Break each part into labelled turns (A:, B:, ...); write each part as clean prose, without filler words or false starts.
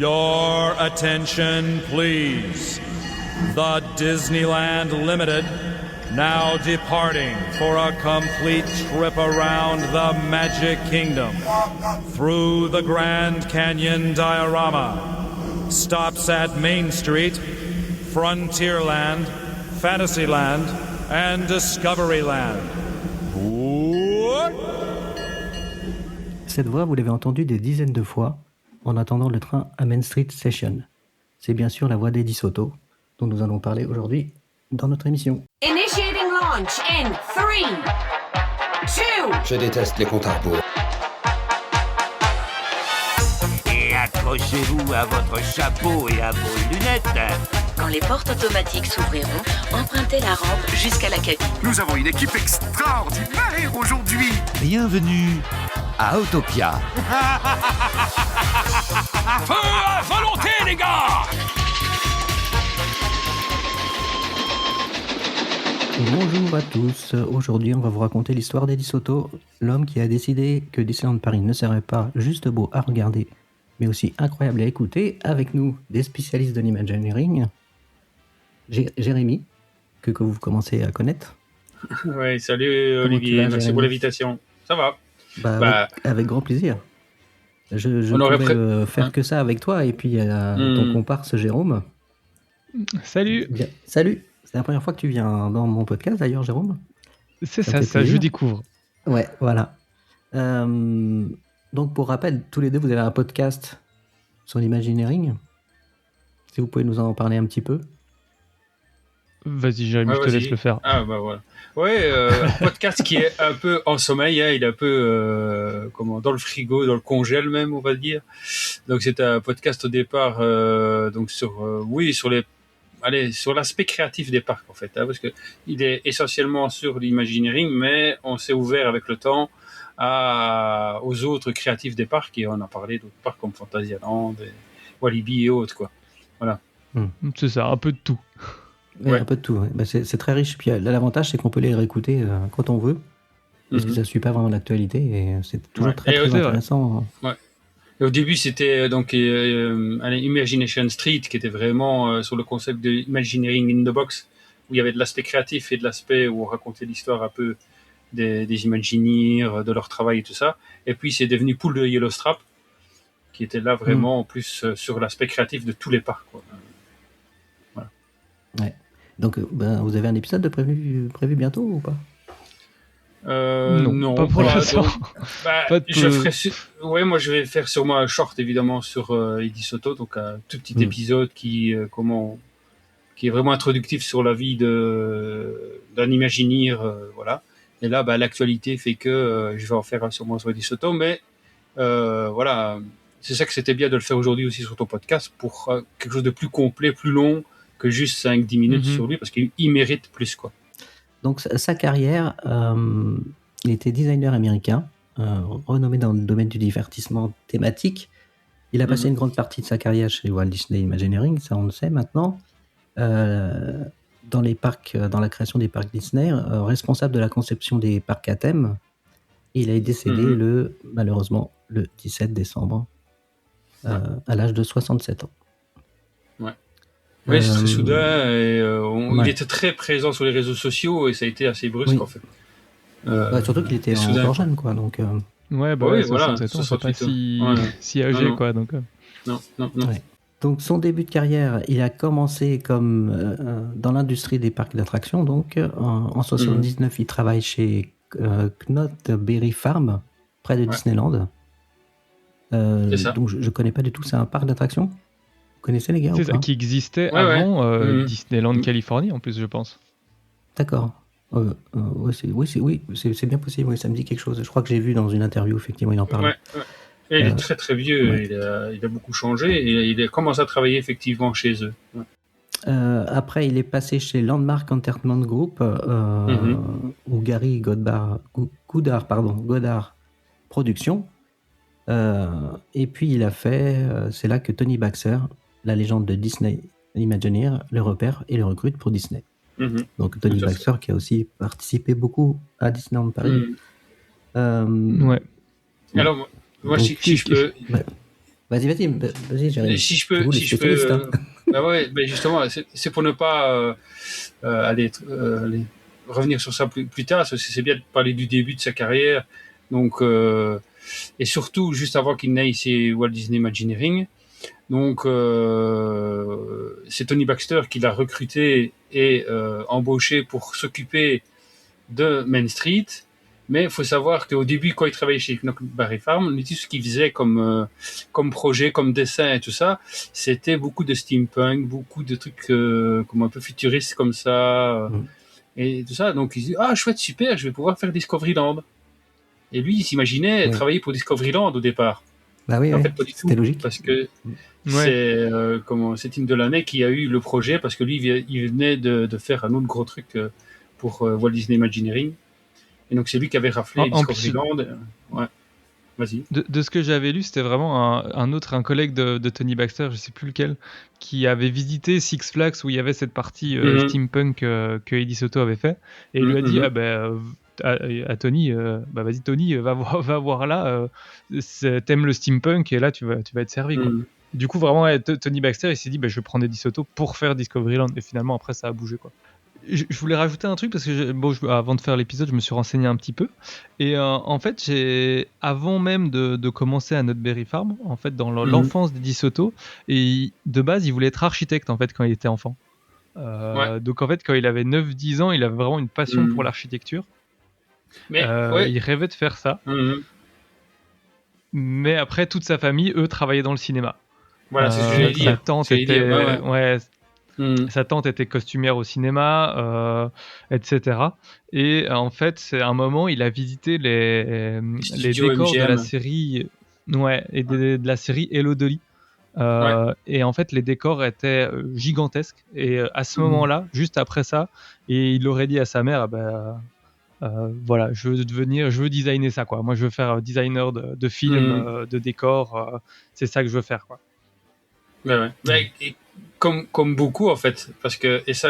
A: Your attention, please. The Disneyland Limited, now departing for a complete trip around the Magic Kingdom, through the Grand Canyon diorama, stops at Main Street, Frontierland, Fantasyland, and Discoveryland. What?
B: Cette voix, vous l'avez entendue des dizaines de fois en attendant le train à Main Street Station. C'est bien sûr la voix d'Eddie Soto, dont nous allons parler aujourd'hui dans notre émission.
C: Initiating launch in 3, 2...
D: Je déteste les comptes à rebours.
E: Et accrochez-vous à votre chapeau et à vos lunettes.
F: Quand les portes automatiques s'ouvriront, empruntez la rampe jusqu'à la cabine.
G: Nous avons une équipe extraordinaire aujourd'hui.
E: Bienvenue à Autopia.
G: Feu à volonté, les gars!
B: Bonjour à tous, aujourd'hui on va vous raconter l'histoire d'Eddie Soto, l'homme qui a décidé que Disneyland Paris ne serait pas juste beau à regarder, mais aussi incroyable à écouter. Avec nous, des spécialistes de l'imagineering, Jérémy, que vous commencez à connaître.
H: Oui, salut Olivier, merci pour l'invitation. Ça va?
B: Avec grand plaisir. Je pourrais faire que ça avec toi et puis ton comparse Jérôme.
I: Salut.
B: Bien. Salut. C'est la première fois que tu viens dans mon podcast d'ailleurs, Jérôme.
I: C'est ça, je découvre.
B: Ouais, voilà. Donc pour rappel, tous les deux vous avez un podcast sur l'imagineering. Si vous pouvez nous en parler un petit peu.
I: Vas-y Jérémy, je te laisse le faire.
H: Ah bah voilà. Ouais, un podcast qui est un peu en sommeil, hein, il est un peu dans le frigo, dans le congèle même, on va dire. Donc c'est un podcast au départ donc sur sur l'aspect créatif des parcs en fait, hein, parce que il est essentiellement sur l'imagineering, mais on s'est ouvert avec le temps aux autres créatifs des parcs et on a parlé d'autres parcs comme Fantasyland, Walibi et autres quoi. Voilà.
I: C'est ça, un peu de tout.
B: Ouais. Un peu de tout. Ouais. C'est très riche. Puis l'avantage, c'est qu'on peut les réécouter quand on veut, parce que ça ne suit pas vraiment l'actualité et c'est toujours très intéressant.
H: Ouais. Et au début, c'était donc Imagination Street, qui était vraiment sur le concept de Imagineering in the Box, où il y avait de l'aspect créatif et de l'aspect où on racontait l'histoire un peu des Imagineers, de leur travail et tout ça. Et puis, c'est devenu Pool de Yellow Strap, qui était là vraiment en plus sur l'aspect créatif de tous les parcs, quoi. Voilà.
B: Ouais. Donc, vous avez un épisode de prévu bientôt ou pas?
H: Non,
I: pas pour l'instant.
H: Moi je vais faire sûrement un short évidemment sur Eddie Soto, donc un tout petit épisode qui est vraiment introductif sur la vie d'un Imagineer, voilà. Et là, l'actualité fait que je vais en faire sûrement sur Eddie Soto, mais voilà, c'est ça que c'était bien de le faire aujourd'hui aussi sur ton podcast pour quelque chose de plus complet, plus long que juste 5-10 minutes sur lui, parce qu'il mérite plus, quoi.
B: Donc sa carrière, il était designer américain, renommé dans le domaine du divertissement thématique. Il a passé une grande partie de sa carrière chez Walt Disney Imagineering, ça on le sait maintenant, dans les parcs, dans la création des parcs Disney, responsable de la conception des parcs à thème. Il est décédé malheureusement le 17 décembre à l'âge de 67 ans.
H: Oui, c'est très soudain et il était très présent sur les réseaux sociaux et ça a été assez brusque en fait.
B: Surtout qu'il était encore jeune, quoi. Donc,
I: voilà, 67 ans, c'est pas si âgé, quoi. Donc,
H: Non.
B: Ouais. Donc son début de carrière, il a commencé comme dans l'industrie des parcs d'attractions. Donc en 79, il travaille chez Knott's Berry Farm, près de Disneyland.
H: C'est ça.
B: Donc je connais pas du tout, c'est un parc d'attractions. Vous connaissez les gars?
I: C'est ça, qui existait avant Disneyland Californie en plus, je pense.
B: D'accord. C'est bien possible, oui, ça me dit quelque chose. Je crois que j'ai vu dans une interview, effectivement, il en parlait.
H: Et il est très très vieux, il a beaucoup changé et il a commencé à travailler effectivement chez eux.
B: Après, il est passé chez Landmark Entertainment Group, où Gary Goddard Productions. Et puis il a fait, c'est là que Tony Baxter, la légende de Disney Imagineer, le repère et le recrute pour Disney. Donc Tony Baxter qui a aussi participé beaucoup à Disneyland Paris.
H: Alors moi si je peux
B: Vas-y, Jérémy.
H: Si je peux, bah ouais, mais justement, c'est pour ne pas aller revenir sur ça plus tard, parce que c'est bien de parler du début de sa carrière. Donc, et surtout, juste avant qu'il n'aille chez Walt Disney Imagineering. Donc, c'est Tony Baxter qui l'a recruté et embauché pour s'occuper de Main Street. Mais il faut savoir qu'au début, quand il travaillait chez Knockberry Farm, tout ce qu'il faisait comme projet, comme dessin et tout ça, c'était beaucoup de steampunk, beaucoup de trucs comme un peu futuristes comme ça, et tout ça. Donc il dit, ah chouette, super, je vais pouvoir faire Discoveryland. Et lui, il s'imaginait travailler pour Discoveryland au départ.
B: Bah oui,
H: en fait, pas du tout,
B: logique.
H: parce que c'est Tim Delaney qui a eu le projet, parce que lui, il venait de faire un autre gros truc pour Walt Disney Imagineering. Et donc c'est lui qui avait raflé Discoveryland. Ouais. Vas-y.
I: De ce que j'avais lu, c'était vraiment un collègue de Tony Baxter, je sais plus lequel, qui avait visité Six Flags où il y avait cette partie steampunk que Eddie Soto avait fait, et il lui a dit à Tony, vas-y Tony, va voir là, t'aimes le steampunk et là tu vas être servi quoi. Du coup vraiment Tony Baxter il s'est dit je vais prendre Eddie Soto pour faire Discoveryland, et finalement après ça a bougé quoi. Je voulais rajouter un truc parce que avant de faire l'épisode, je me suis renseigné un petit peu. Et en fait, avant même de commencer à Knottberry Farm, en fait, dans l'enfance d'Eddie Soto, et de base, il voulait être architecte en fait quand il était enfant. Donc en fait, quand il avait 9-10 ans, il avait vraiment une passion pour l'architecture. Mais il rêvait de faire ça. Mais après, toute sa famille, eux, travaillaient dans le cinéma.
H: Voilà, c'est ce que j'allais dire.
I: Sa tante sa tante était costumière au cinéma, etc. Et en fait, c'est un moment, il a visité les décors MGM. De la série, et de la série Hello Dolly. Et en fait, les décors étaient gigantesques. Et à ce moment-là, juste après ça, et il aurait dit à sa mère, voilà, je veux designer ça, quoi. Moi, je veux faire designer de films, de décors. C'est ça que je veux faire, quoi.
H: Et comme beaucoup en fait, parce que, et ça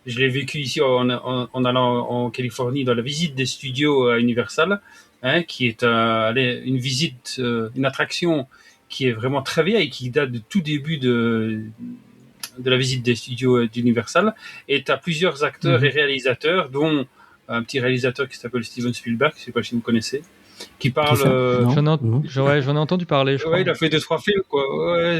H: je l'ai vécu ici en allant en Californie dans la visite des studios à Universal, qui est une visite, une attraction qui est vraiment très vieille, qui date du tout début de la visite des studios d'Universal, et tu as plusieurs acteurs et réalisateurs, dont un petit réalisateur qui s'appelle Steven Spielberg, je ne sais pas si vous connaissez, qui parle.
I: J'en ai entendu parler. Je crois.
H: Il a fait 2-3 films, quoi.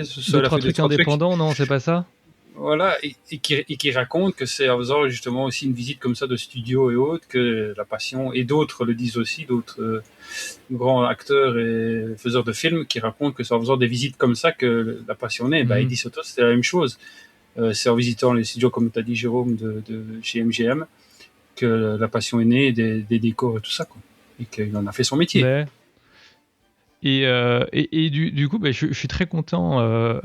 I: 2-3 trucs indépendants, non, c'est pas ça.
H: Voilà, et qui raconte que c'est en faisant justement aussi une visite comme ça de studio et autres que la passion, et d'autres le disent aussi, d'autres grands acteurs et faiseurs de films qui racontent que c'est en faisant des visites comme ça que la passion naît. Eddie Soto, c'était la même chose. C'est en visitant les studios, comme tu as dit, Jérôme, de chez MGM, que la passion est née, des décors et tout ça, quoi. Et qu'il en a fait son métier.
I: Ouais. Et du coup, je suis très content,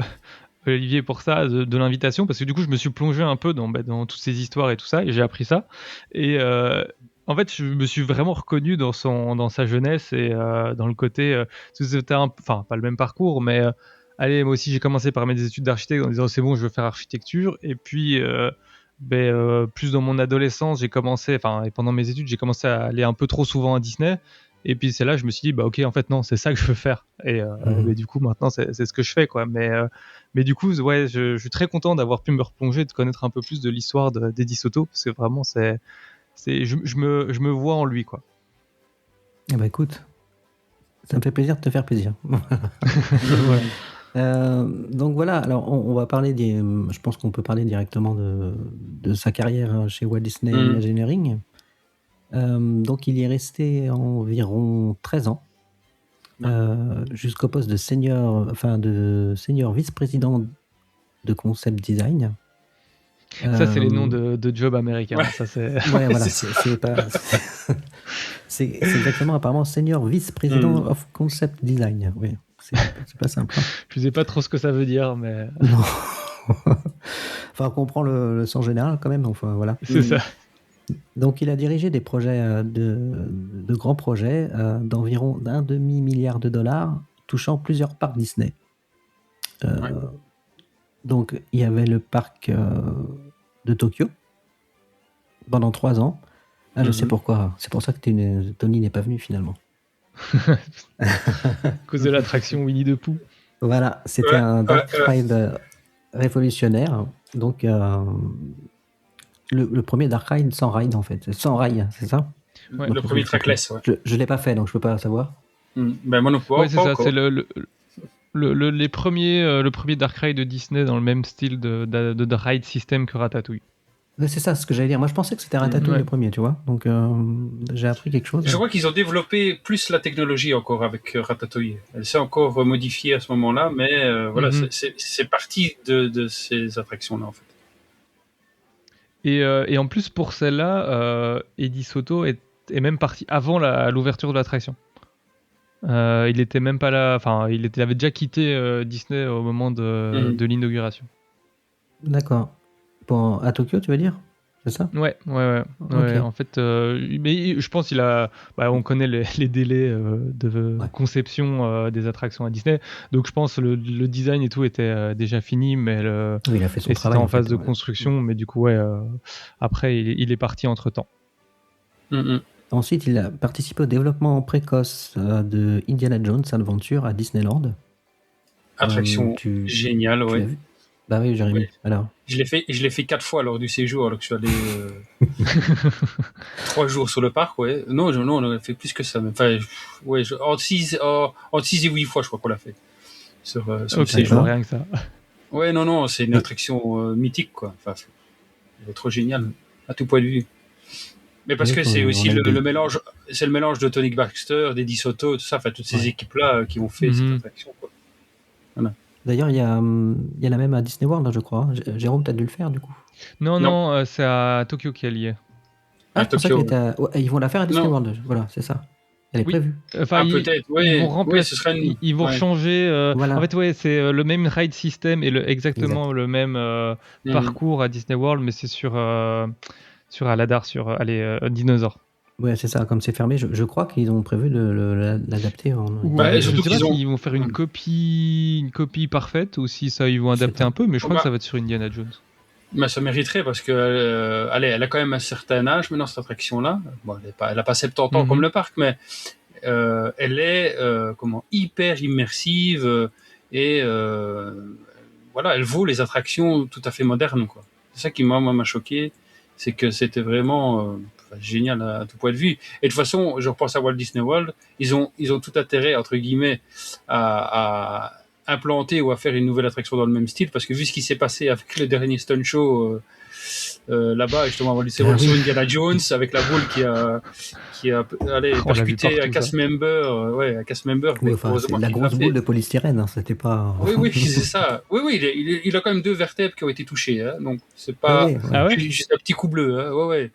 I: Olivier, pour ça, de l'invitation, parce que du coup, je me suis plongé un peu dans toutes ces histoires et tout ça, et j'ai appris ça. Et en fait, je me suis vraiment reconnu dans sa jeunesse et dans le côté. C'était enfin, pas le même parcours, mais allez, moi aussi, j'ai commencé par mes études d'architecte en disant c'est bon, je veux faire architecture. Et puis. Plus dans mon adolescence, et pendant mes études, j'ai commencé à aller un peu trop souvent à Disney. Et puis c'est là, je me suis dit, ok, en fait non, c'est ça que je veux faire. Et du coup, maintenant, c'est ce que je fais, quoi. Mais du coup, je suis très content d'avoir pu me replonger, de connaître un peu plus de l'histoire d'Eddie Soto. C'est vraiment, je me vois en lui, quoi.
B: Eh ben écoute, ça me fait plaisir de te faire plaisir. Donc voilà, alors on va parler je pense qu'on peut parler directement de sa carrière chez Walt Disney Imagineering. Donc il y est resté environ 13 ans, jusqu'au poste de senior vice-président de concept design.
I: Ça, c'est les noms de job américains.
H: Ouais.
I: Ça, c'est...
B: Ouais, voilà, c'est exactement, apparemment, senior vice-président of concept design. Oui, c'est pas simple. Hein.
I: Je sais pas trop ce que ça veut dire, mais...
B: Non. Enfin, on comprend le sens général quand même. Enfin, voilà.
I: C'est ça.
B: Donc, il a dirigé des projets, de grands projets d'environ $1,5 milliard, touchant plusieurs parcs Disney. Donc, il y avait le parc de Tokyo pendant 3 ans. Ah, je sais pourquoi. C'est pour ça que Tony n'est pas venu finalement.
I: À cause de l'attraction Winnie the Pooh.
B: Voilà, c'était un dark ride révolutionnaire. Donc, le premier dark ride sans ride, en fait. Sans rail, c'est ça?
I: Ouais.
H: Le premier trackless, ouais.
B: Je l'ai pas fait, donc je peux pas savoir.
H: Ben, moi non plus.
I: Ouais, c'est ça,
H: encore.
I: c'est le premier Dark Ride de Disney dans le même style de ride system que Ratatouille.
B: Ouais, c'est ça, ce que j'allais dire. Moi, je pensais que c'était Ratatouille
I: Ouais.
B: le premier, tu vois. Donc, j'ai appris quelque chose.
H: Je crois qu'ils ont développé plus la technologie encore avec Ratatouille. Elle s'est encore modifiée à ce moment-là, mais voilà,
I: Mhm.
H: c'est parti de ces attractions-là, en fait.
I: Et en plus, pour celle-là, Eddie Soto est même parti avant l'ouverture de l'attraction. Il était même pas là, enfin, il avait déjà quitté Disney au moment de l'inauguration.
B: D'accord. À Tokyo, tu veux dire? C'est ça?
I: Ouais.
B: Ok.
I: En fait, mais je pense on connaît les délais de
B: Ouais.
I: conception des attractions à Disney, donc je pense le design et tout était déjà fini, mais
B: Oui, il a fait son
I: et c'était
B: travail.
I: en phase de
B: ouais.
I: construction, mais du coup, après, il est parti entre-temps.
B: Ensuite, il a participé au développement précoce de Indiana Jones Adventure à Disneyland.
H: Attraction
B: Tu
H: géniale,
B: l'as
H: ouais.
B: vu? Bah oui, Jérémy.
H: Ouais.
B: Alors,
H: Je l'ai fait 4 fois lors du séjour, alors que je suis allé 3 jours sur le parc, ouais. Non, on a fait plus que ça. Mais, enfin, ouais, entre 6 et 8 fois, je crois qu'on l'a fait. Sur le
I: Ok,
H: séjour.
I: rien que ça.
H: Ouais, non, c'est une attraction mythique, quoi. Enfin, elle est trop géniale, à tout point de vue. Mais parce
B: Oui,
H: que c'est
B: on
H: aussi
B: a eu des-
H: le mélange, c'est le mélange de Tony Baxter, d'Eddie Soto, tout ça, enfin, toutes ces
B: Ouais.
H: équipes-là qui ont fait cette attraction, quoi.
B: D'ailleurs, il y a la même à Disney World, hein, je crois. Jérôme, t'as dû le faire, du coup.
I: Non, c'est à Tokyo qu'il y est.
B: Ah,
H: À
B: je pensais
H: Tokyo.
B: qu'elle était ouais, ils vont la faire à Disney
H: Non.
B: World. Voilà, c'est ça. Elle est
I: Oui.
B: prévue.
I: Enfin,
H: Peut-être,
I: ils
H: ouais.
I: vont
H: Ouais,
I: remplacer,
H: ce serait une...
I: ils vont
H: ouais.
I: changer.
B: Voilà.
I: En fait, ouais, c'est le même ride system et exactement le même parcours à Disney World, mais c'est sur Aladar, sur Dinosaure.
B: Ouais, c'est ça. Comme c'est fermé, je crois qu'ils ont prévu de l'adapter en.
H: Bah,
I: Ouais, je
H: surtout
I: sais pas
H: qu'ils ont-
I: s'ils vont faire une copie parfaite ou si ça ils vont
B: Je sais
I: adapter
B: pas.
I: un peu, mais je crois
H: Bah,
I: que ça va être sur Indiana Jones.
H: Mais ça mériterait parce que, elle a quand même un certain âge maintenant, cette attraction-là. Bon, elle a pas 70 ans comme le parc, mais elle est hyper immersive et voilà, elle vaut les attractions tout à fait modernes, quoi. C'est ça qui m'a choqué, c'est que c'était vraiment génial à tout point de vue. Et de toute façon, je repense à Walt Disney World, ils ont tout intérêt, entre guillemets, à implanter ou à faire une nouvelle attraction dans le même style, parce que vu ce qui s'est passé avec le dernier Stunt Show là-bas, justement, Walt Disney World sur Indiana Jones, avec la boule qui a
I: On l'a vu
H: percuté
I: partout,
H: un cast member, un cast member.
B: Oui, enfin, c'est la grosse boule de polystyrène, hein, c'était pas.
H: Oui, c'est ça. Oui, il a quand même 2 vertèbres qui ont été touchées, hein, donc c'est pas
I: Ah ouais.
H: juste un petit coup bleu, hein. Ouais.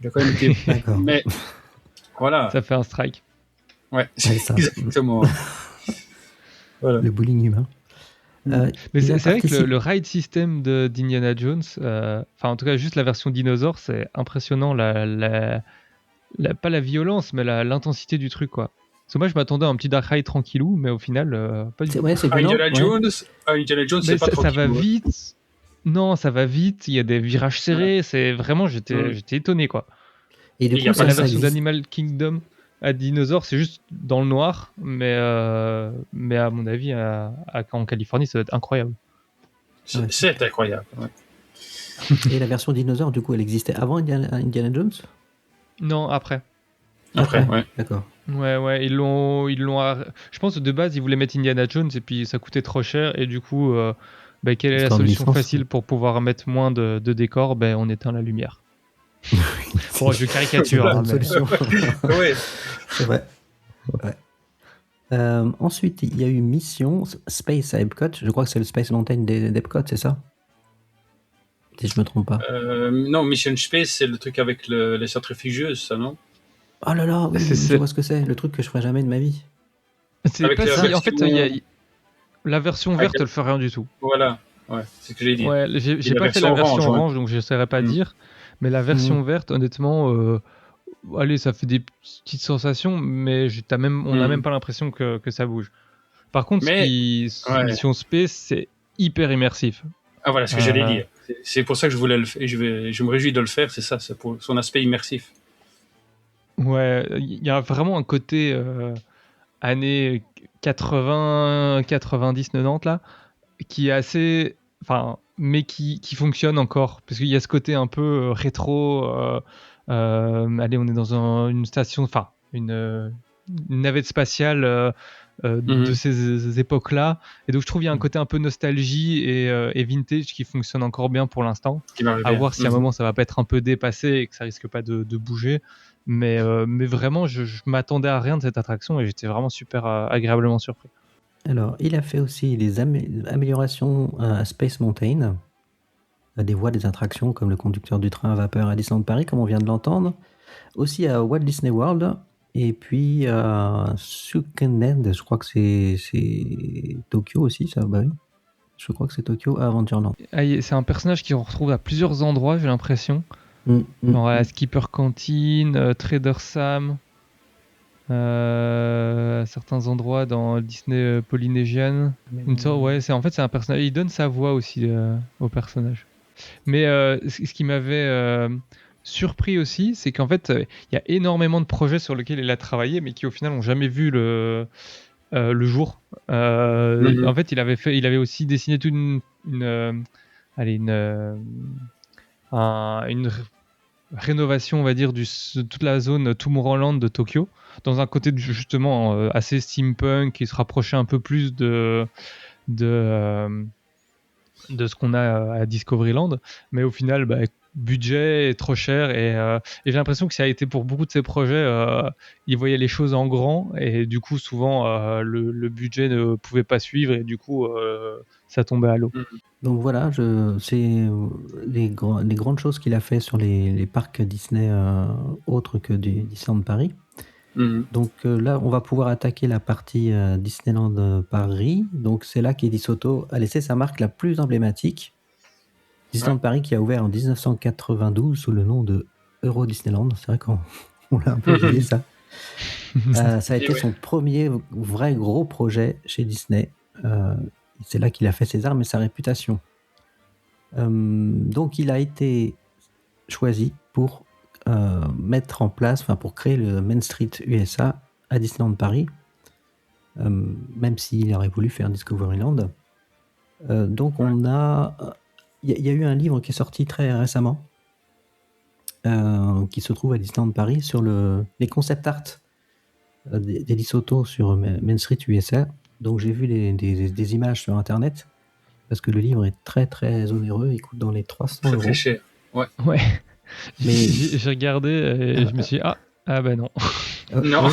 H: Il a quand même été.
B: D'accord.
H: Mais voilà.
I: Ça fait un strike.
H: Ouais,
B: C'est ça.
H: exactement. Voilà.
B: Le bowling humain.
I: Mais
B: il a
I: c'est vrai que
B: participé-
I: le ride system d'Indiana Jones, enfin en tout cas juste la version dinosaure, c'est impressionnant, pas la violence, mais l'intensité du truc, quoi. Parce que moi je m'attendais à un petit dark ride tranquillou, mais au final, pas du tout.
B: Ouais, c'est violent.
H: Indiana
B: ouais.
H: Jones,
I: Mais
H: c'est pas
I: ça va
H: tranquille, ouais.
I: vite. Non, ça va vite, il y a des virages serrés, c'est vraiment, j'étais étonné, quoi.
B: Et du
H: Il y a
B: coup,
H: pas
I: la
B: ça
I: version
B: existe.
I: d'Animal Kingdom à dinosaure, c'est juste dans le noir, mais à mon avis, en Californie, ça va être incroyable.
B: Ouais.
H: C'est incroyable. Ouais.
B: Et la version dinosaure, du coup, elle existait avant Indiana Jones?
I: Non, après.
H: Après, ouais.
B: D'accord.
I: Ouais, ils l'ont. Je pense que de base, ils voulaient mettre Indiana Jones et puis ça coûtait trop cher et du coup, quelle est la
B: Histoire de
I: solution
B: licence.
I: facile pour pouvoir mettre moins de décors? On éteint la lumière. Bon, je caricature.
B: Bonne
I: hein, mais-
B: solution.
H: Ouais.
B: C'est vrai. Ouais. Ensuite, il y a eu Mission Space à Epcot. Je crois que c'est le Space Mountain d'Epcot, c'est ça? Si je me trompe pas.
H: Non, Mission Space, c'est le truc avec les centrifugeuses, ça, non?
B: Oh là là, oui,
I: c'est-
B: je vois ce que c'est. Le truc que je ferai jamais de ma vie.
I: C'est
H: Avec
I: pas
H: la
I: si. En fait,
H: version-
I: la version
H: Avec
I: verte,
H: la-
I: elle fait rien du tout.
H: Voilà, ouais, c'est ce que j'ai dit.
I: Ouais, j'ai
H: la
I: pas fait
H: version
I: la version
H: orange, ouais.
I: orange, donc je saurais pas dire. Mais la version verte, honnêtement, allez, ça fait des petites sensations, mais on a même pas l'impression que ça bouge. Par contre,
H: Mais- ouais.
I: Mission Space, c'est hyper immersif.
H: Ah voilà, ce que j'allais dire. C'est pour ça que je voulais le faire, et je me réjouis de le faire, c'est ça, c'est pour son aspect immersif.
I: Ouais, il y a vraiment un côté années 80, 90, 90 là, qui est assez, enfin, mais qui fonctionne encore, parce qu'il y a ce côté un peu rétro. Allez, on est dans une station, enfin, une navette spatiale de ces époques-là, et donc je trouve il y a un côté un peu nostalgie et vintage qui fonctionne encore bien pour l'instant. À voir si à un moment ça va pas être un peu dépassé et que ça risque pas de bouger. Mais vraiment, je m'attendais à rien de cette attraction et j'étais vraiment super agréablement surpris.
B: Alors, il a fait aussi des améliorations à Space Mountain, des voies des attractions comme le conducteur du train à vapeur à Disneyland Paris, comme on vient de l'entendre. Aussi à Walt Disney World, et puis à Sunken, je crois que c'est Tokyo aussi, ça, bah oui. Je crois que c'est Tokyo à Adventureland.
I: C'est un personnage qu'on retrouve à plusieurs endroits, j'ai l'impression. Genre à la Skipper Canteen, Trader Sam, certains endroits dans Disney Polynesian. Ouais, c'est un personnage. Il donne sa voix aussi au personnage. Mais ce qui m'avait surpris aussi, c'est qu'en fait, il y a énormément de projets sur lesquels il a travaillé, mais qui au final n'ont jamais vu le jour. En fait, il avait aussi dessiné toute une rénovation, on va dire, de toute la zone Tomorrowland de Tokyo, dans un côté justement assez steampunk, qui se rapprochait un peu plus de ce qu'on a à Discoveryland, mais au final, budget est trop cher et j'ai l'impression que ça a été pour beaucoup de ces projets, ils voyaient les choses en grand et du coup souvent le budget ne pouvait pas suivre et du coup ça tombait à l'eau.
B: Donc voilà, c'est les grandes choses qu'il a fait sur les parcs Disney autres que du Disneyland Paris. Donc là, on va pouvoir attaquer la partie Disneyland Paris. Donc c'est là qu'Eddie Soto a laissé sa marque la plus emblématique. Disneyland Paris qui a ouvert en 1992 sous le nom de Euro Disneyland. C'est vrai qu'on l'a un peu oublié ça. Ça a été son premier vrai gros projet chez Disney. C'est là qu'il a fait ses armes et sa réputation. Donc il a été choisi pour mettre en place, pour créer le Main Street USA à Disneyland Paris, même s'il aurait voulu faire Discoveryland. Donc il y a eu un livre qui est sorti très récemment, qui se trouve à Disneyland Paris sur les concept art d'Eddie Soto sur Main Street USA. Donc j'ai vu des images sur internet parce que le livre est très très onéreux, il coûte dans les 300 euros.
H: Très cher. Ouais.
I: Mais j'ai regardé et je me suis dit non.
H: Non.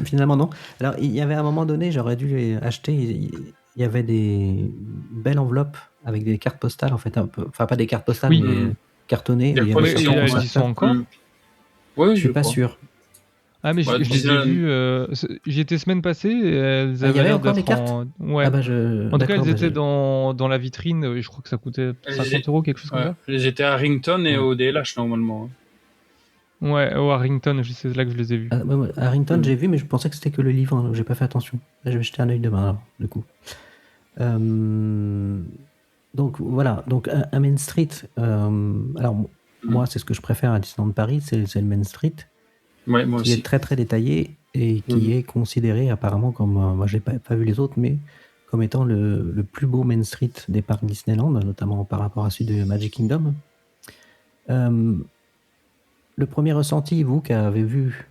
B: Finalement non. Alors il y avait à un moment donné, j'aurais dû les acheter. Il y avait des belles enveloppes avec des cartes postales en fait, un peu, pas des cartes postales mais cartonnées.
I: Ils sont encore.
H: Ouais,
B: je suis pas sûr.
I: Ah mais je les ai vus, j'y étais semaine passée, elles avaient l'air d'être en... Ouais. En tout cas, elles étaient dans la vitrine, je crois que ça coûtait 50 euros, quelque chose comme ça.
H: Elles étaient à Harrington et au DLH normalement.
I: Ouais, au Harrington, c'est là que je les ai vus.
B: À Harrington, j'ai vu, mais je pensais que c'était que le livre, donc j'ai pas fait attention. Là, je vais jeter un œil demain, alors, du coup. Donc voilà, donc un Main Street, alors moi, c'est ce que je préfère à Disneyland Paris, c'est le Main Street.
H: Ouais, moi
B: qui
H: aussi.
B: est très très détaillé et qui est considéré apparemment comme, moi j'ai pas vu les autres, mais comme étant le plus beau Main Street des parcs Disneyland, notamment par rapport à celui de Magic Kingdom. Le premier ressenti, vous qui avez vu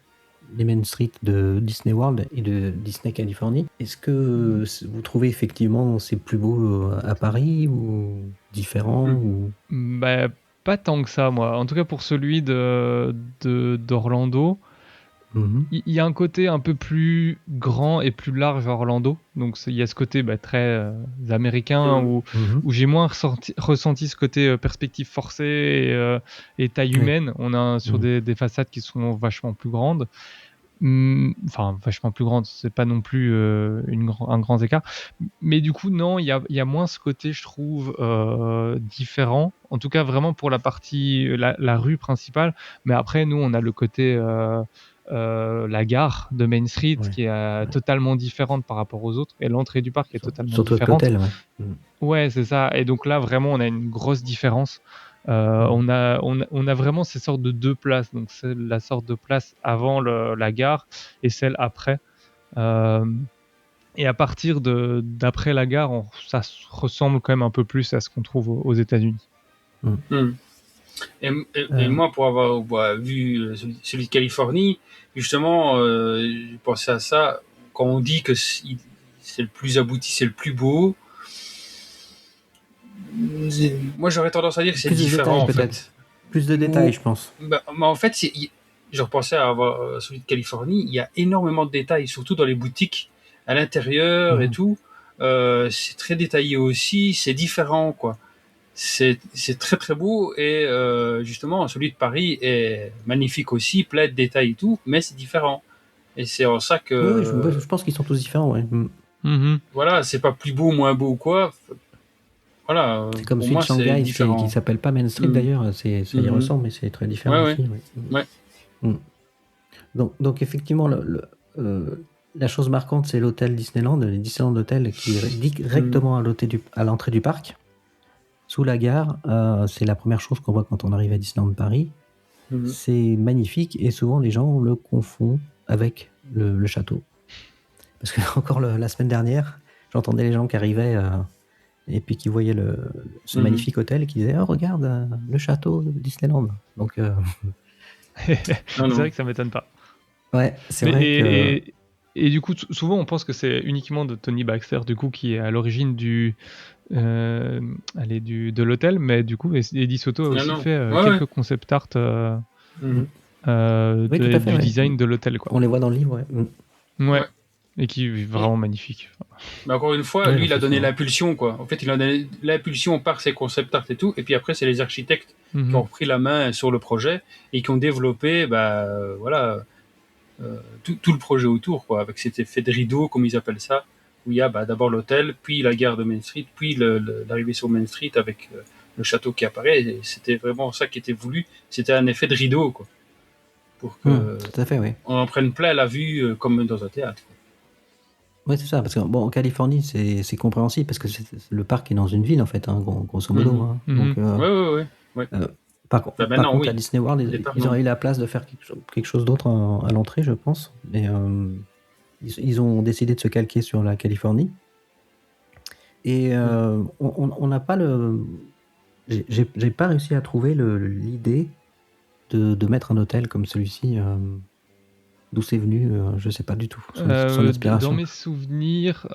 B: les Main Street de Disney World et de Disney Californie, est-ce que vous trouvez effectivement c'est plus beau à Paris ou différent ou...
I: Pas tant que ça, moi. En tout cas, pour celui d'Orlando, il y a un côté un peu plus grand et plus large à Orlando. Donc, il y a ce côté très américain où j'ai moins ressenti ce côté perspective forcée et taille humaine. On a sur des façades qui sont vachement plus grandes. Enfin, vachement plus grande, c'est pas non plus un grand écart, mais du coup non, il y a moins ce côté, je trouve, différent, en tout cas vraiment pour la partie la rue principale, mais après nous on a le côté la gare de Main Street qui est totalement différente par rapport aux autres, et l'entrée du parc est totalement
B: surtout
I: différente.
B: Surtout
I: Ouais, c'est ça, et donc là vraiment on a une grosse différence. On a vraiment ces sortes de deux places, donc c'est la sorte de place avant la gare et celle après. Et à partir d'après la gare, ça ressemble quand même un peu plus à ce qu'on trouve aux États-Unis.
H: Et moi, pour avoir vu celui de Californie, justement, j'ai pensé à ça. Quand on dit que c'est le plus abouti, c'est le plus beau, moi j'aurais tendance à dire que c'est différent,
B: détails,
H: en fait.
B: Plus de détails, je pense.
H: Mais en fait, je repensais à avoir celui de Californie, il y a énormément de détails, surtout dans les boutiques, à l'intérieur et tout. C'est très détaillé aussi, c'est différent, quoi. C'est très très beau et justement celui de Paris est magnifique aussi, plein de détails et tout, mais c'est différent. Et c'est en ça que
B: je pense qu'ils sont tous différents. Ouais.
H: Voilà, c'est pas plus beau, moins beau ou quoi. Voilà.
B: C'est comme
H: pour
B: celui
H: moi,
B: de Shanghai,
H: c'est différent.
B: qui s'appelle pas Main Street d'ailleurs. Ça y ressemble, mais c'est très différent aussi. Ouais. Donc effectivement, la chose marquante, c'est l'hôtel Disneyland, le Disneyland Hotel qui est directement à l'entrée du parc. Sous la gare, c'est la première chose qu'on voit quand on arrive à Disneyland Paris. C'est magnifique et souvent les gens le confondent avec le château. Parce que encore la semaine dernière, j'entendais les gens qui arrivaient et puis qui voyaient ce magnifique hôtel et qui disaient « Oh, regarde, le château de Disneyland ». Donc,
I: c'est vrai que ça m'étonne pas.
B: Ouais, c'est vrai que...
I: Et du coup, souvent on pense que c'est uniquement de Tony Baxter du coup qui est à l'origine de l'hôtel, mais du coup Eddie Soto a aussi fait quelques concept art du design de l'hôtel, quoi.
B: On les voit dans le livre,
I: ouais. Et qui est vraiment magnifique.
H: Mais encore une fois, lui, il a donné l'impulsion, quoi. En fait, il a donné l'impulsion par ses concept art et tout, et puis après, c'est les architectes qui ont repris la main sur le projet et qui ont développé, tout le projet autour, quoi, avec cet effet de rideau, comme ils appellent ça, où il y a d'abord l'hôtel, puis la gare de Main Street, puis l'arrivée sur Main Street avec le château qui apparaît. Et c'était vraiment ça qui était voulu. C'était un effet de rideau, quoi, pour que
B: tout à fait, oui.
H: on en prenne plein la vue comme dans un théâtre.
B: Oui, c'est ça, parce que en Californie, c'est compréhensible, parce que le parc est dans une ville, en fait, grosso modo. Donc,
H: ouais.
B: Par contre, à Disney World, ils ont eu la place de faire quelque chose d'autre à l'entrée, je pense. Mais ils ont décidé de se calquer sur la Californie. Et on n'a pas j'ai pas réussi à trouver l'idée de mettre un hôtel comme celui-ci. D'où c'est venu, je sais pas du tout. Son inspiration.
I: Dans mes souvenirs,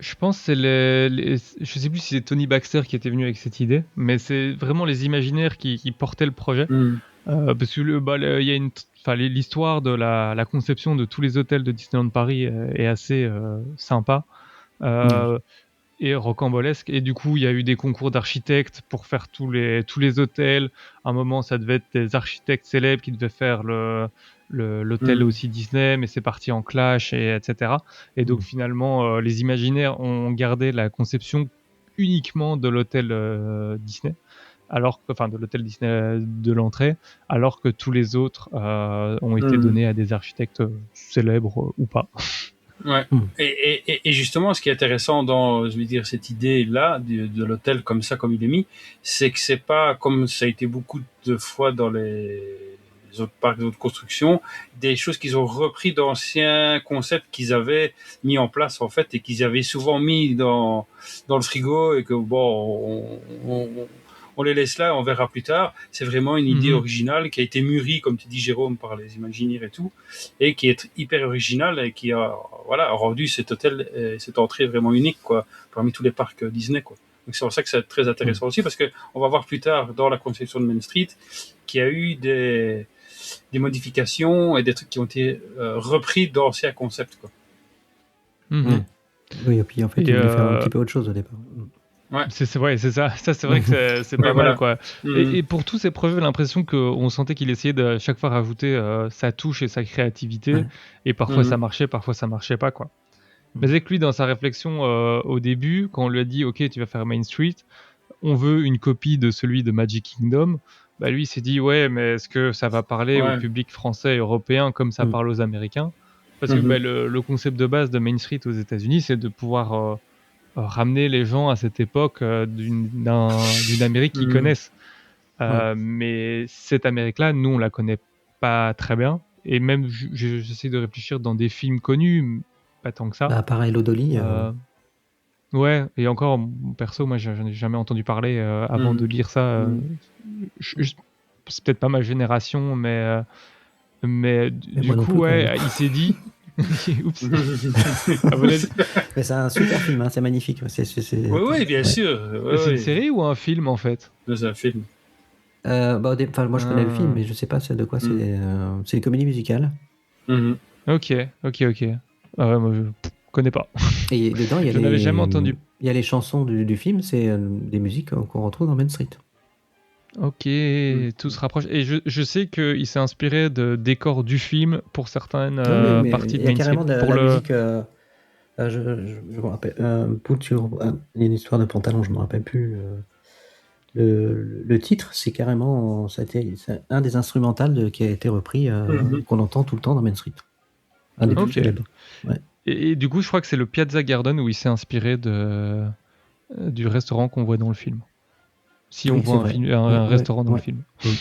I: je pense que c'est je sais plus si c'est Tony Baxter qui était venu avec cette idée, mais c'est vraiment les imaginaires qui portaient le projet. Parce que il y a l'histoire de la conception de tous les hôtels de Disneyland Paris est assez sympa. Et rocambolesque, et du coup il y a eu des concours d'architectes pour faire tous les hôtels. À un moment ça devait être des architectes célèbres qui devaient faire l'hôtel aussi Disney, mais c'est parti en clash, etc. Et donc finalement les imaginaires ont gardé la conception uniquement de l'hôtel Disney, de l'hôtel Disney de l'entrée, alors que tous les autres ont été donnés à des architectes célèbres ou pas.
H: Ouais. Et justement, ce qui est intéressant dans, je veux dire, cette idée-là de l'hôtel comme ça, comme il est mis, c'est que c'est pas comme ça a été beaucoup de fois dans les autres parcs, les autres constructions, des choses qu'ils ont repris d'anciens concepts qu'ils avaient mis en place en fait et qu'ils avaient souvent mis dans le frigo et que on les laisse là, on verra plus tard. C'est vraiment une idée originale qui a été mûrie, comme tu dis Jérôme, par les Imagineers et tout, et qui est hyper originale et qui a rendu cet hôtel, cette entrée vraiment unique, quoi, parmi tous les parcs Disney, quoi. Donc c'est pour ça que c'est très intéressant aussi, parce que on va voir plus tard dans la conception de Main Street qu'il y a eu des modifications et des trucs qui ont été repris d'anciens concepts, quoi.
B: Oui, et puis en fait, il voulait faire un petit peu autre chose au départ.
I: Ouais. C'est ça. Ça, c'est vrai que c'est pas mal, quoi. Et pour tous ces projets, j'ai l'impression qu'on sentait qu'il essayait de chaque fois rajouter sa touche et sa créativité. Et parfois ça marchait, parfois ça marchait pas, quoi. Mais avec lui, dans sa réflexion au début, quand on lui a dit « Ok, tu vas faire Main Street, on veut une copie de celui de Magic Kingdom », bah lui, il s'est dit « Ouais, mais est-ce que ça va parler au public français et européen comme ça parle aux Américains ?» Parce que le concept de base de Main Street aux États-Unis, c'est de pouvoir... ramener les gens à cette époque d'une Amérique qu'ils connaissent. Mais cette Amérique-là, nous, on la connaît pas très bien. et même j'essaie de réfléchir dans des films connus, pas tant que ça.
B: Bah, pareil, Lodoli.
I: Ouais, et encore, perso, moi, j'en ai jamais entendu parler avant de lire ça. C'est peut-être pas ma génération, mais du
B: moi non
I: coup,
B: plus,
I: ouais,
B: quand même.
I: il s'est dit. Oups. À mon avis,
B: Mais c'est un super film, hein, c'est magnifique.
H: Oui, bien sûr.
I: c'est une série ou un film en fait?
H: C'est un film.
B: Moi, je connais le film, mais je sais pas c'est de quoi. C'est une comédie musicale.
I: Ok. Ah ouais, moi, je connais pas.
B: Et dedans, il y a
I: Je n'avais jamais entendu.
B: Il y a les chansons du film, c'est des musiques qu'on retrouve dans Main Street.
I: Ok, tout se rapproche. Et je sais qu'il s'est inspiré de décors du film pour certaines
B: mais
I: parties de
B: il y a
I: Main Street.
B: carrément de
I: Pour
B: la
I: le...
B: musique. Je me rappelle. Il y a une histoire de pantalon, je me rappelle plus. Le titre, c'est carrément. C'est un des instrumentales qui a été repris, qu'on entend tout le temps dans Main Street. Un des plus célèbres. Ouais.
I: Et du coup, je crois que c'est le Piazza Garden où il s'est inspiré du restaurant qu'on voit dans le film. Si on voit un restaurant dans le film.
B: Oui.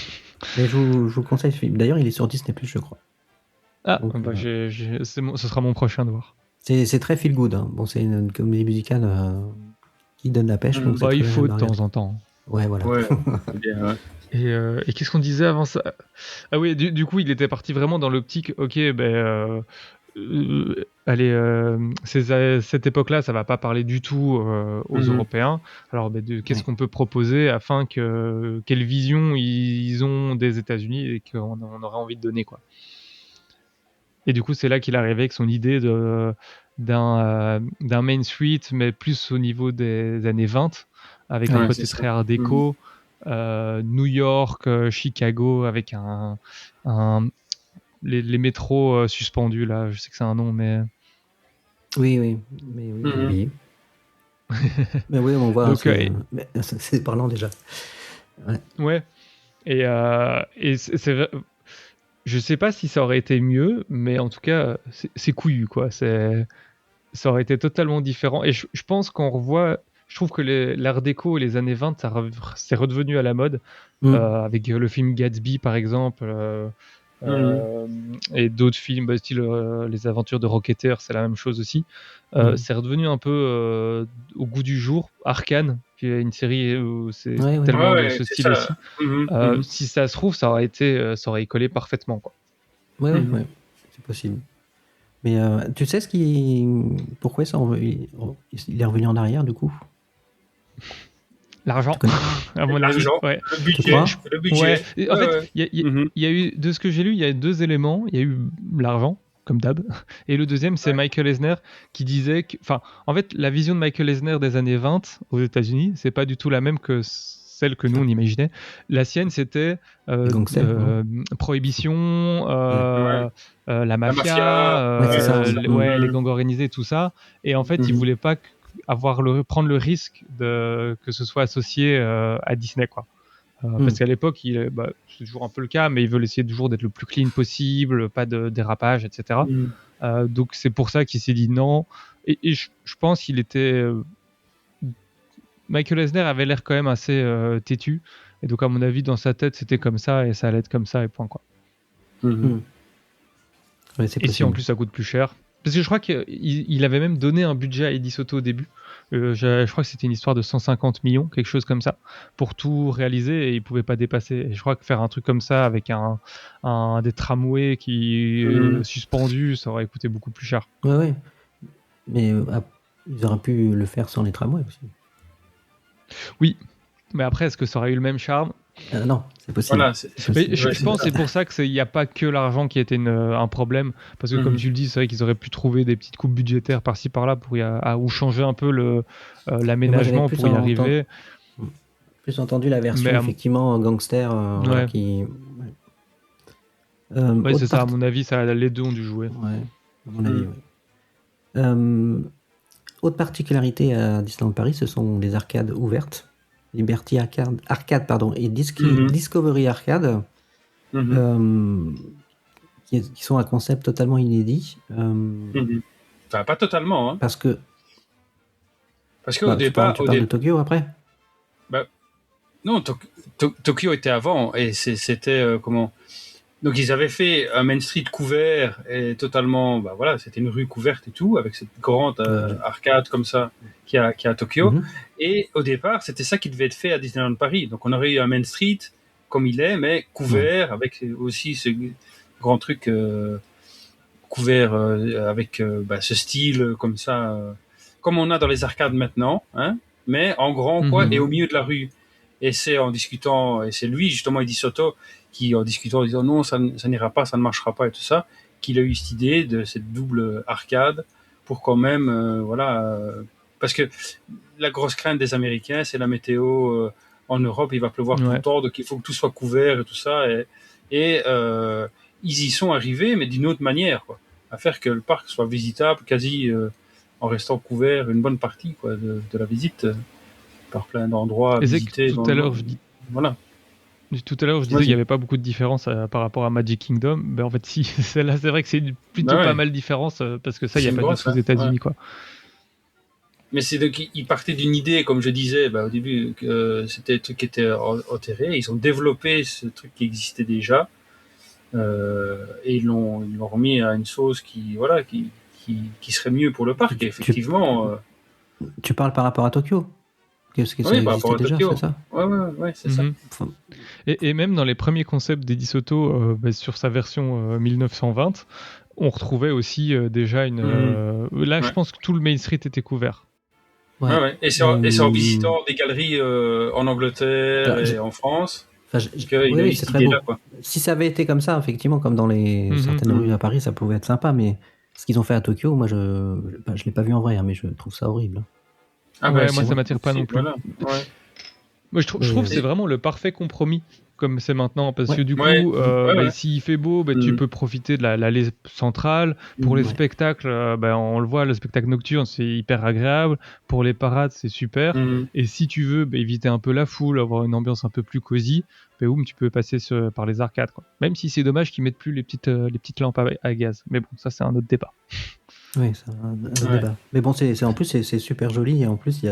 B: Mais je vous conseille ce film. D'ailleurs, il est sur Disney+, je crois.
I: Ah, donc, ce sera mon prochain devoir.
B: C'est très feel good. Hein. Bon, c'est une comédie musicale qui donne la pêche. Donc
I: il faut de temps en temps.
B: Ouais, voilà.
H: Ouais, bien, ouais.
I: Et qu'est-ce qu'on disait avant ça? Ah oui, du coup, il était parti vraiment dans l'optique, ok, cette époque-là, ça va pas parler du tout aux Européens. Alors, qu'est-ce qu'on peut proposer afin quelle vision ils ont des États-Unis et qu'on aurait envie de donner, quoi. Et du coup, c'est là qu'il est arrivé avec son idée d'un Main Street, mais plus au niveau des années 20, avec un côté très art déco. New York, Chicago, avec les métros suspendus, là, je sais que c'est un nom, mais...
B: Oui. Mais oui, on voit.
I: Donc,
B: c'est parlant déjà.
I: Ouais. Et c'est vrai... Je sais pas si ça aurait été mieux, mais en tout cas, c'est couillu, quoi. Ça aurait été totalement différent. Et je pense qu'on revoit... Je trouve que l'art déco, les années 20, c'est redevenu à la mode, avec le film Gatsby, par exemple, et d'autres films, style Les Aventures de Rocketeer, c'est la même chose aussi. C'est redevenu un peu au goût du jour. Arcane, qui est une série où c'est tellement de ce style aussi. Si ça se trouve, ça aurait y collé parfaitement, quoi.
B: Ouais, c'est possible. Mais tu sais pourquoi il est revenu en arrière, du coup?
I: L'argent, à mon avis. Ouais.
H: Le budget.
I: Ouais. En fait, il y a eu, de ce que j'ai lu, il y a eu deux éléments. Il y a eu l'argent, comme d'hab. Et le deuxième, c'est Michael Eisner qui disait que... Enfin, en fait, la vision de Michael Eisner des années 20 aux États-Unis, c'est pas du tout la même que celle que nous, on imaginait. La sienne, c'était prohibition, la mafia, les gangs organisés, tout ça. Et en fait, il voulait pas prendre le risque que ce soit associé à Disney, quoi. Parce qu'à l'époque, c'est toujours un peu le cas, mais ils veulent essayer toujours d'être le plus clean possible, pas de dérapage, etc. Donc c'est pour ça qu'il s'est dit non. Et je pense qu'il était... Michael Eisner avait l'air quand même assez têtu. Et donc à mon avis, dans sa tête, c'était comme ça et ça allait être comme ça et point, quoi.
B: Ouais,
I: et si en plus ça coûte plus cher. Parce que je crois qu'il avait même donné un budget à Eddie Soto au début. Je crois que c'était une histoire de 150 millions, quelque chose comme ça, pour tout réaliser, et il pouvait pas dépasser. Et je crois que faire un truc comme ça avec des tramways qui suspendus, ça aurait coûté beaucoup plus cher.
B: Ouais. Mais ils auraient pu le faire sans les tramways aussi.
I: Oui, mais après, est-ce que ça aurait eu le même charme?
B: Non, c'est possible.
H: Voilà,
I: je pense que c'est pour ça qu'il n'y a pas que l'argent qui était un problème, parce que comme tu le dis, c'est vrai qu'ils auraient pu trouver des petites coupes budgétaires par-ci par-là ou changer un peu l'aménagement pour y arriver.
B: Plus entendu la version effectivement gangster qui.
I: C'est ça, à mon avis, les deux ont dû jouer.
B: Ouais, à mon avis, oui. Autre particularité à Disneyland Paris, ce sont les arcades ouvertes. Liberty Arcade et Discovery Arcade, qui sont un concept totalement inédit.
H: Enfin, pas totalement, hein.
B: Parce qu'au
H: départ...
B: Tu parles de Tokyo après?
H: Non, Tokyo était avant, et c'était Donc ils avaient fait un Main Street couvert et totalement, bah voilà, c'était une rue couverte et tout, avec cette grande arcade comme ça qu'il y a à Tokyo.
B: Mhm.
H: Et au départ, c'était ça qui devait être fait à Disneyland Paris. Donc on aurait eu un Main Street comme il est, mais couvert, avec aussi ce grand truc couvert avec ce style comme ça, comme on a dans les arcades maintenant, hein, mais en grand quoi, et au milieu de la rue. Et c'est en discutant, et c'est lui justement, Eddie Soto, qui en discutant, en disant non, ça n'ira pas, ça ne marchera pas et tout ça, qu'il a eu cette idée de cette double arcade pour quand même, parce que la grosse crainte des Américains, c'est la météo. En Europe, il va pleuvoir tout le temps, donc il faut que tout soit couvert et tout ça. Et ils y sont arrivés, mais d'une autre manière, quoi, à faire que le parc soit visitable quasi en restant couvert une bonne partie quoi, de la visite par plein d'endroits à visiter.
I: Tout à l'heure, je disais qu'il n'y avait pas beaucoup de différence par rapport à Magic Kingdom. Ben, en fait, si, celle-là, c'est vrai que c'est plutôt pas mal de différence parce que ça, il n'y a pas du tout aux États-Unis. Quoi.
H: Mais c'est qu'ils partaient d'une idée, comme je disais au début, que c'était un truc qui était enterré. Ils ont développé ce truc qui existait déjà et ils l'ont remis à une sauce qui serait mieux pour le parc. Et effectivement.
B: Tu parles par rapport à Tokyo? Qu'est-ce que ça existait déjà, c'est ça?
H: Ouais, c'est ça.
I: Et même dans les premiers concepts d'Eddie Soto, sur sa version 1920, on retrouvait aussi déjà une... là, je pense que tout le Main Street était couvert.
H: Ouais. Et c'est en visitant des galeries en Angleterre et en France
B: oui, c'est très beau. Là, quoi. Si ça avait été comme ça, effectivement, comme dans certaines rues à Paris, ça pouvait être sympa, mais ce qu'ils ont fait à Tokyo, moi, je l'ai pas vu en vrai, mais je trouve ça horrible.
I: Moi, ça m'attire pas non plus. Voilà. Moi, je trouve que c'est vraiment le parfait compromis, comme c'est maintenant, parce que du coup, s'il fait beau, tu peux profiter de l'allée centrale. Pour les spectacles, on le voit, le spectacle nocturne, c'est hyper agréable. Pour les parades, c'est super. Et si tu veux éviter un peu la foule, avoir une ambiance un peu plus cosy, tu peux passer par les arcades. Quoi. Même si c'est dommage qu'ils mettent plus les petites lampes à gaz. Mais bon, ça, c'est un autre débat.
B: Oui, c'est un débat. Mais bon, en plus, c'est super joli. Et en plus,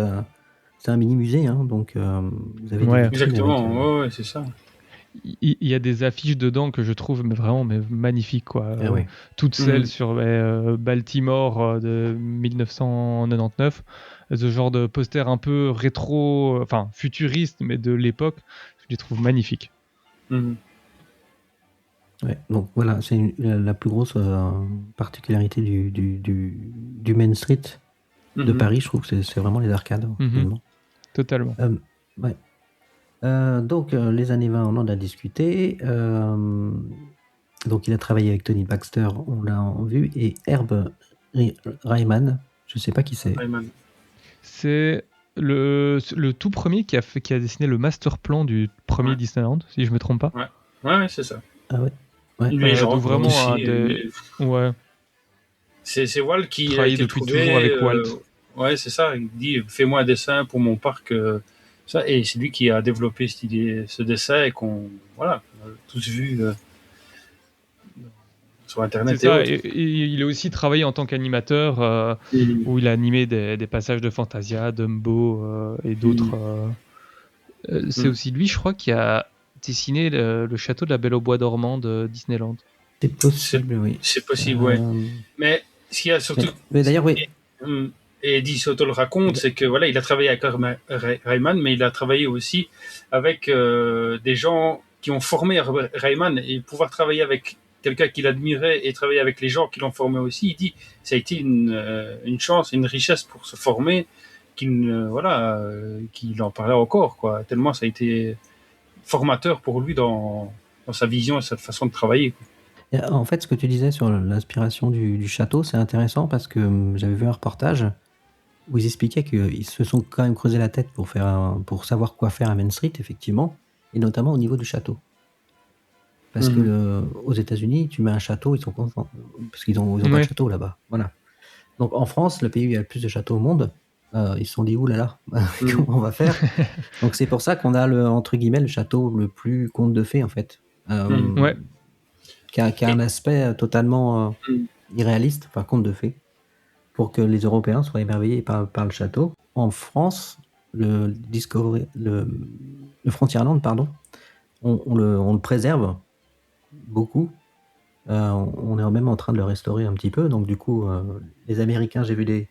B: c'est un mini-musée, hein, donc vous avez
H: exactement, c'est ça.
I: Il y a des affiches dedans que je trouve vraiment magnifiques, quoi. Toutes celles sur Baltimore de 1999, ce genre de poster un peu rétro, enfin futuriste, mais de l'époque, je les trouve magnifiques.
B: Ouais, donc voilà, c'est la plus grosse particularité du Main Street de Paris, je trouve que c'est vraiment les arcades.
I: Totalement.
B: Donc les années 20, on en a discuté. Donc il a travaillé avec Tony Baxter, on l'a vu, et Herb Ryman, je sais pas qui c'est.
I: C'est le tout premier qui a dessiné le master plan du premier Disneyland, si je me trompe pas.
H: Ouais, c'est ça.
B: Ah ouais.
H: Lui,
I: vraiment
H: c'est Walt qui
I: travaille depuis toujours avec Walt.
H: Ouais, c'est ça. Il dit fais-moi un dessin pour mon parc. Ça, et c'est lui qui a développé cette idée, ce dessin et qu'on a tous vu sur Internet.
I: C'est ça. Et il a aussi travaillé en tant qu'animateur où il a animé des passages de Fantasia, Dumbo et d'autres. C'est aussi lui, je crois, qui a dessiné le château de la Belle au Bois dormant de Disneyland.
B: C'est possible, oui.
H: C'est possible, oui. Mais ce qu'il y a surtout...
B: Mais d'ailleurs, oui.
H: Et Eddie Soto le raconte, c'est que il a travaillé avec Ryman, mais il a travaillé aussi avec des gens qui ont formé Ryman, et pouvoir travailler avec quelqu'un qu'il admirait et travailler avec les gens qui l'ont formé aussi, il dit ça a été une chance, une richesse pour se former, qu'il en parlait encore, quoi. Tellement ça a été formateur pour lui dans sa vision et sa façon de travailler, quoi.
B: En fait, ce que tu disais sur l'inspiration du château, c'est intéressant parce que j'avais vu un reportage où ils expliquaient qu'ils se sont quand même creusé la tête pour savoir quoi faire à Main Street, effectivement, et notamment au niveau du château. Parce que aux États-Unis, tu mets un château, ils sont contents, parce qu'ils ont pas de château là-bas. Voilà. Donc en France, le pays où il y a le plus de châteaux au monde, ils se sont dit oulala, comment on va faire? Donc c'est pour ça qu'on a entre guillemets le château le plus conte de fées en fait. Qui a un aspect totalement irréaliste, enfin conte de fées, pour que les Européens soient émerveillés par le château. En France, le Frontierland, pardon, on le préserve beaucoup. On est même en train de le restaurer un petit peu. Donc du coup, les Américains, j'ai vu des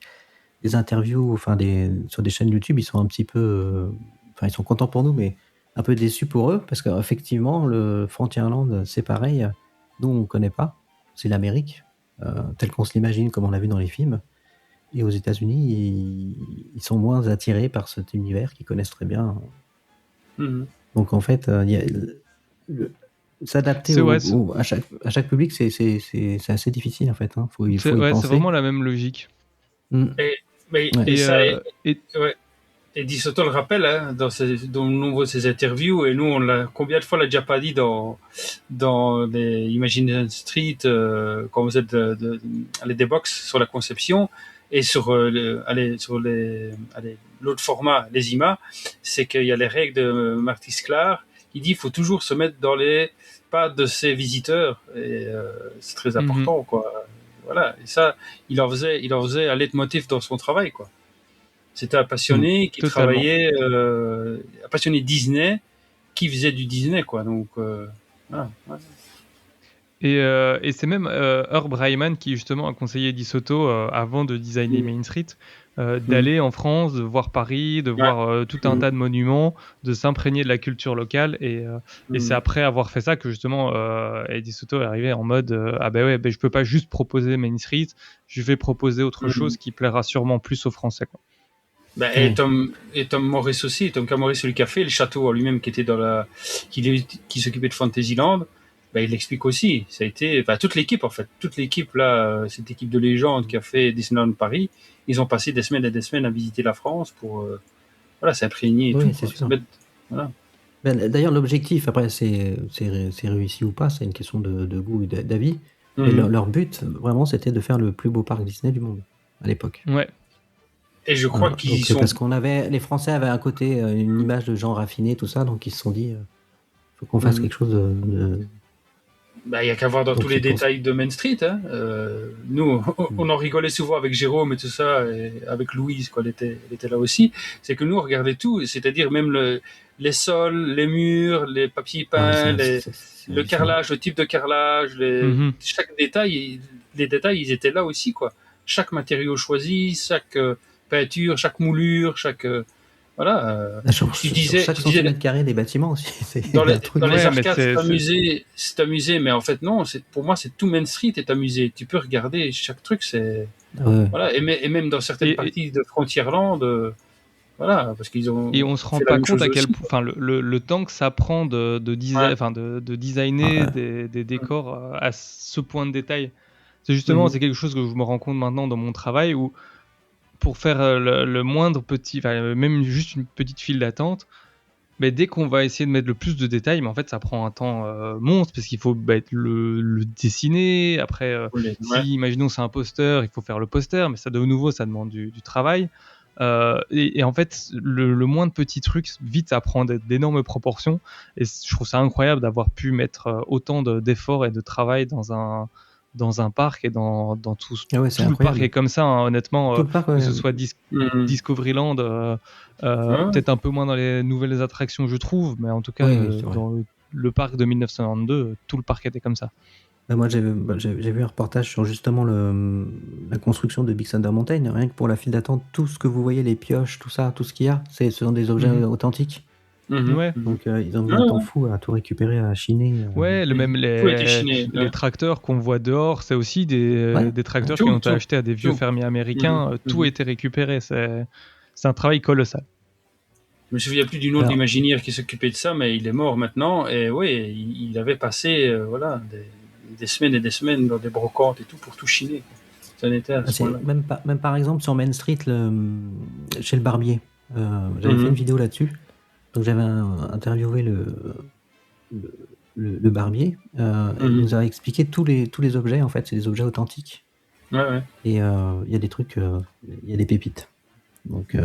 B: interviews, sur des chaînes YouTube, ils sont un petit peu, ils sont contents pour nous, mais un peu déçus pour eux, parce qu'effectivement, le Frontierland, c'est pareil. Nous, on ne connaît pas. C'est l'Amérique, tel qu'on se l'imagine, comme on l'a vu dans les films. Et aux États-Unis, ils sont moins attirés par cet univers qu'ils connaissent très bien.
H: Mhm.
B: Donc en fait, s'adapter à chaque public, c'est assez difficile en fait. Il faut y penser.
I: C'est vraiment la même logique.
H: Et Di Sotto le rappelle dans nombre de ses interviews, et nous, combien de fois on l'a déjà pas dit dans les Imagine Street, quand vous êtes des box sur la conception, et sur l'autre format, les IMA, c'est qu'il y a les règles de Marty Sklar qui dit qu'il faut toujours se mettre dans les pas de ses visiteurs, et c'est très important, quoi. Voilà, et ça, il en faisait un leitmotiv dans son travail, quoi. C'était un passionné qui travaillait, un passionné Disney qui faisait du Disney, quoi. Donc, voilà.
I: Et c'est même Herb Ryman qui justement a conseillé Di Sotto avant de designer Main Street d'aller en France, de voir Paris, de voir tout un tas de monuments, de s'imprégner de la culture locale, et c'est après avoir fait ça que justement Di Sotto est arrivé en mode je peux pas juste proposer Main Street, je vais proposer autre chose qui plaira sûrement plus aux Français, quoi.
H: Et Tom Morris aussi, Tom Morris, celui qui a fait le château en lui-même, qui s'occupait de Fantasyland, il l'explique aussi. Ça a été, toute l'équipe en fait, là, cette équipe de légende qui a fait Disneyland Paris, ils ont passé des semaines et des semaines à visiter la France pour s'imprégner et tout.
B: C'est sûr.
H: Voilà.
B: D'ailleurs, l'objectif, après, c'est réussi ou pas, c'est une question de goût et d'avis. Et leur but, vraiment, c'était de faire le plus beau parc Disney du monde à l'époque.
I: Ouais.
H: Et je crois qu'ils sont.
B: Parce les Français avaient un côté, une image de gens raffinés, tout ça, donc ils se sont dit, faut qu'on fasse quelque chose de.
H: Il n'y a qu'à voir dans tous les détails de Main Street. Nous, on en rigolait souvent avec Jérôme et tout ça, et avec Louise, quand elle était là aussi. C'est que nous, on regardait tout, c'est-à-dire même les sols, les murs, les papiers peints, le carrelage, le type de carrelage, chaque détail, les détails, ils étaient là aussi, quoi. Chaque matériau choisi, chaque peinture, chaque moulure, chaque.
B: Sur chaque centimètre carré des bâtiments aussi.
H: Dans les arcades, c'est un musée, mais en fait, non, pour moi, c'est tout Main Street est un musée. Tu peux regarder chaque truc, c'est. Voilà, et même dans certaines parties de Frontierland, parce qu'ils ont.
I: Et on se rend pas compte à quel point, le temps que ça prend de designer des décors à ce point de détail. C'est justement, c'est quelque chose que je me rends compte maintenant dans mon travail, où pour faire le moindre petit, même juste une petite file d'attente, mais dès qu'on va essayer de mettre le plus de détails, mais en fait ça prend un temps monstre, parce qu'il faut le dessiner, après si imaginons c'est un poster, il faut faire le poster, mais ça de nouveau ça demande du travail, et en fait le moindre petit truc, vite ça prend d'énormes proportions, et je trouve ça incroyable d'avoir pu mettre autant d'efforts et de travail dans un parc, et dans tout le parc est comme ça, hein, honnêtement, que ce soit Discoveryland, peut-être un peu moins dans les nouvelles attractions, je trouve, mais en tout cas dans le parc de 1992, tout le parc était comme ça.
B: Moi j'ai vu un reportage sur justement la construction de Big Thunder Mountain. Rien que pour la file d'attente, tout ce que vous voyez, les pioches, tout ça, tout ce qu'il y a, ce sont des objets authentiques.
I: Ouais.
B: Donc ils ont mis un temps fou à tout récupérer, à chiner.
I: Ouais, même les tracteurs qu'on voit dehors, c'est aussi des tracteurs qui ont été achetés à des vieux fermiers américains. Tout a été récupéré. C'est un travail colossal.
H: Je me souviens plus du nom de l'imaginaire qui s'occupait de ça, mais il est mort maintenant. Et il avait passé des semaines et des semaines dans des brocantes et tout pour tout chiner. Ça n'était à ce moment-là.
B: Même par exemple sur Main Street, chez le barbier, j'avais fait une vidéo là-dessus. Donc j'avais interviewé le barbier, et il nous a expliqué tous les objets, en fait, c'est des objets authentiques.
H: Ouais.
B: Et il y a des trucs, il y a des pépites. Donc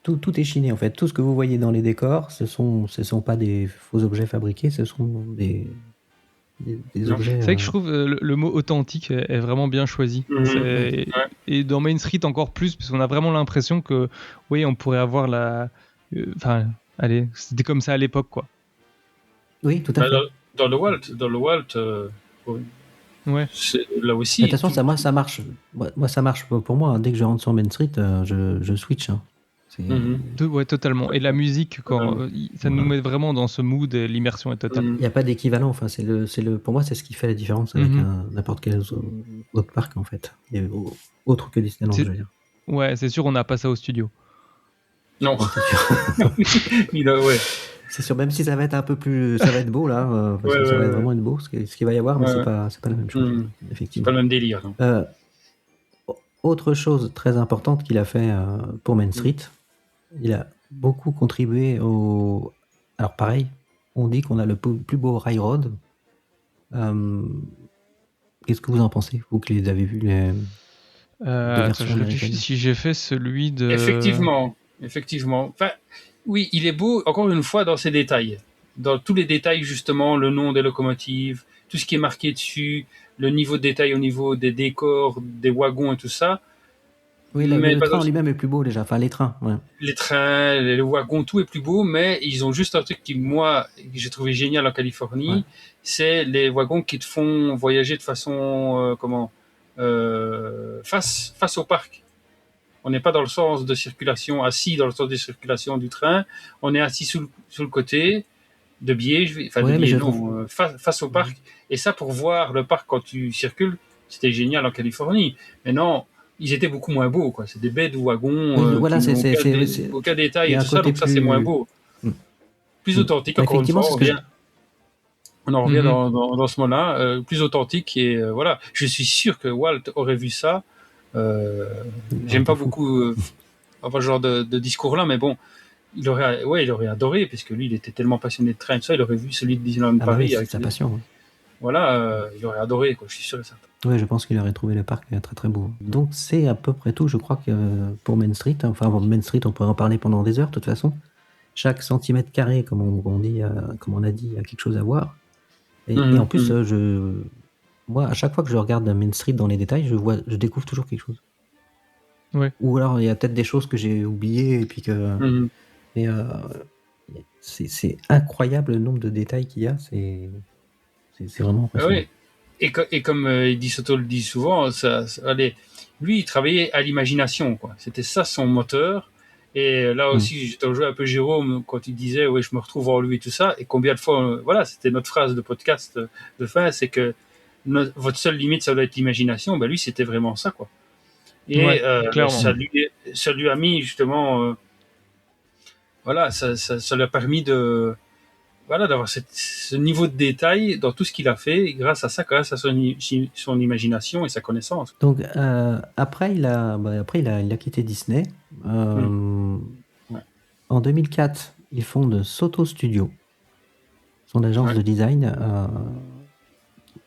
B: tout est chiné, en fait. Tout ce que vous voyez dans les décors, ce sont pas des faux objets fabriqués, ce sont des objets.
I: C'est vrai que je trouve le mot authentique est vraiment bien choisi. Et dans Main Street encore plus, parce qu'on a vraiment l'impression que on pourrait avoir c'était comme ça à l'époque, quoi.
B: Oui, tout à fait.
H: Dans le Walt, oui.
I: Ouais.
H: Là aussi.
B: De toute façon, moi, ça marche. Moi, ça marche pour moi. Dès que je rentre sur Main Street, je switch. Hein.
I: Ouais, totalement. Et la musique, ça nous met vraiment dans ce mood et l'immersion est totale.
B: Il n'y a pas d'équivalent. Enfin, pour moi, c'est ce qui fait la différence avec n'importe quel autre parc, en fait. Autre que Disneyland, je veux dire.
I: Ouais, c'est sûr, on n'a pas ça au studio.
H: Non.
B: C'est sûr.
H: Ouais.
B: C'est sûr, même si ça va être un peu plus... Ça va être beau, là. Parce que ça va être vraiment beau, ce qu'il va y avoir, mais c'est pas la même chose, effectivement.
H: C'est pas le même délire, non.
B: Autre chose très importante qu'il a fait pour Main Street, il a beaucoup contribué au... Alors pareil, on dit qu'on a le plus beau railroad. Qu'est-ce que vous en pensez, vous qui les avez vus,
I: je réfléchis si j'ai fait celui de...
H: Effectivement. Enfin, oui, il est beau, encore une fois, dans ses détails. Dans tous les détails, justement, le nom des locomotives, tout ce qui est marqué dessus, le niveau de détail au niveau des décors, des wagons et tout ça.
B: Oui, le train en lui-même est plus beau déjà, enfin les trains. Ouais.
H: Les trains, les wagons, tout est plus beau, mais ils ont juste un truc que j'ai trouvé génial en Californie, c'est les wagons qui te font voyager de façon, face au parc. On n'est pas dans le sens de circulation, assis dans le sens de circulation du train, on est assis sur le côté, de biais, face au parc. Et ça, pour voir le parc quand tu circules, c'était génial en Californie. Mais non, ils étaient beaucoup moins beaux, quoi. C'est des baies de wagons, aucun détail et tout ça, donc ça c'est moins beau. Plus authentique, encore une fois, on en revient dans ce moment-là, plus authentique et voilà. Je suis sûr que Walt aurait vu ça. J'aime pas beaucoup ce genre de discours-là, mais bon, il aurait adoré, puisque lui, il était tellement passionné de train, tout ça, il aurait vu celui de Disneyland Paris.
B: Oui, avec sa passion. Ouais.
H: Voilà, il aurait adoré, quoi, je suis sûr et certain.
B: Oui, je pense qu'il aurait trouvé le parc très très beau. Donc c'est à peu près tout, je crois, que pour Main Street. Enfin, Main Street, on pourrait en parler pendant des heures, de toute façon. Chaque centimètre carré, comme on a dit, il y a quelque chose à voir. Et en plus, moi, à chaque fois que je regarde Main Street dans les détails, je découvre toujours quelque chose.
I: Ouais.
B: Ou alors, il y a peut-être des choses que j'ai oubliées, et puis que... Mais c'est incroyable le nombre de détails qu'il y a, c'est vraiment impressionnant.
H: Oui. Et comme Eddie Soto le dit souvent, lui, il travaillait à l'imagination, quoi. C'était ça son moteur. Et là aussi, je te rejoins un peu Jérôme quand il disait, je me retrouve en lui et tout ça. Et combien de fois, c'était notre phrase de podcast de fin, c'est que votre seule limite, ça doit être l'imagination. Ben lui, c'était vraiment ça, quoi. Et ça lui a mis justement, ça lui a permis d'avoir ce niveau de détail dans tout ce qu'il a fait, grâce à son imagination et sa connaissance.
B: Donc après, il a quitté Disney. En 2004, il fonde Soto Studio, son agence de design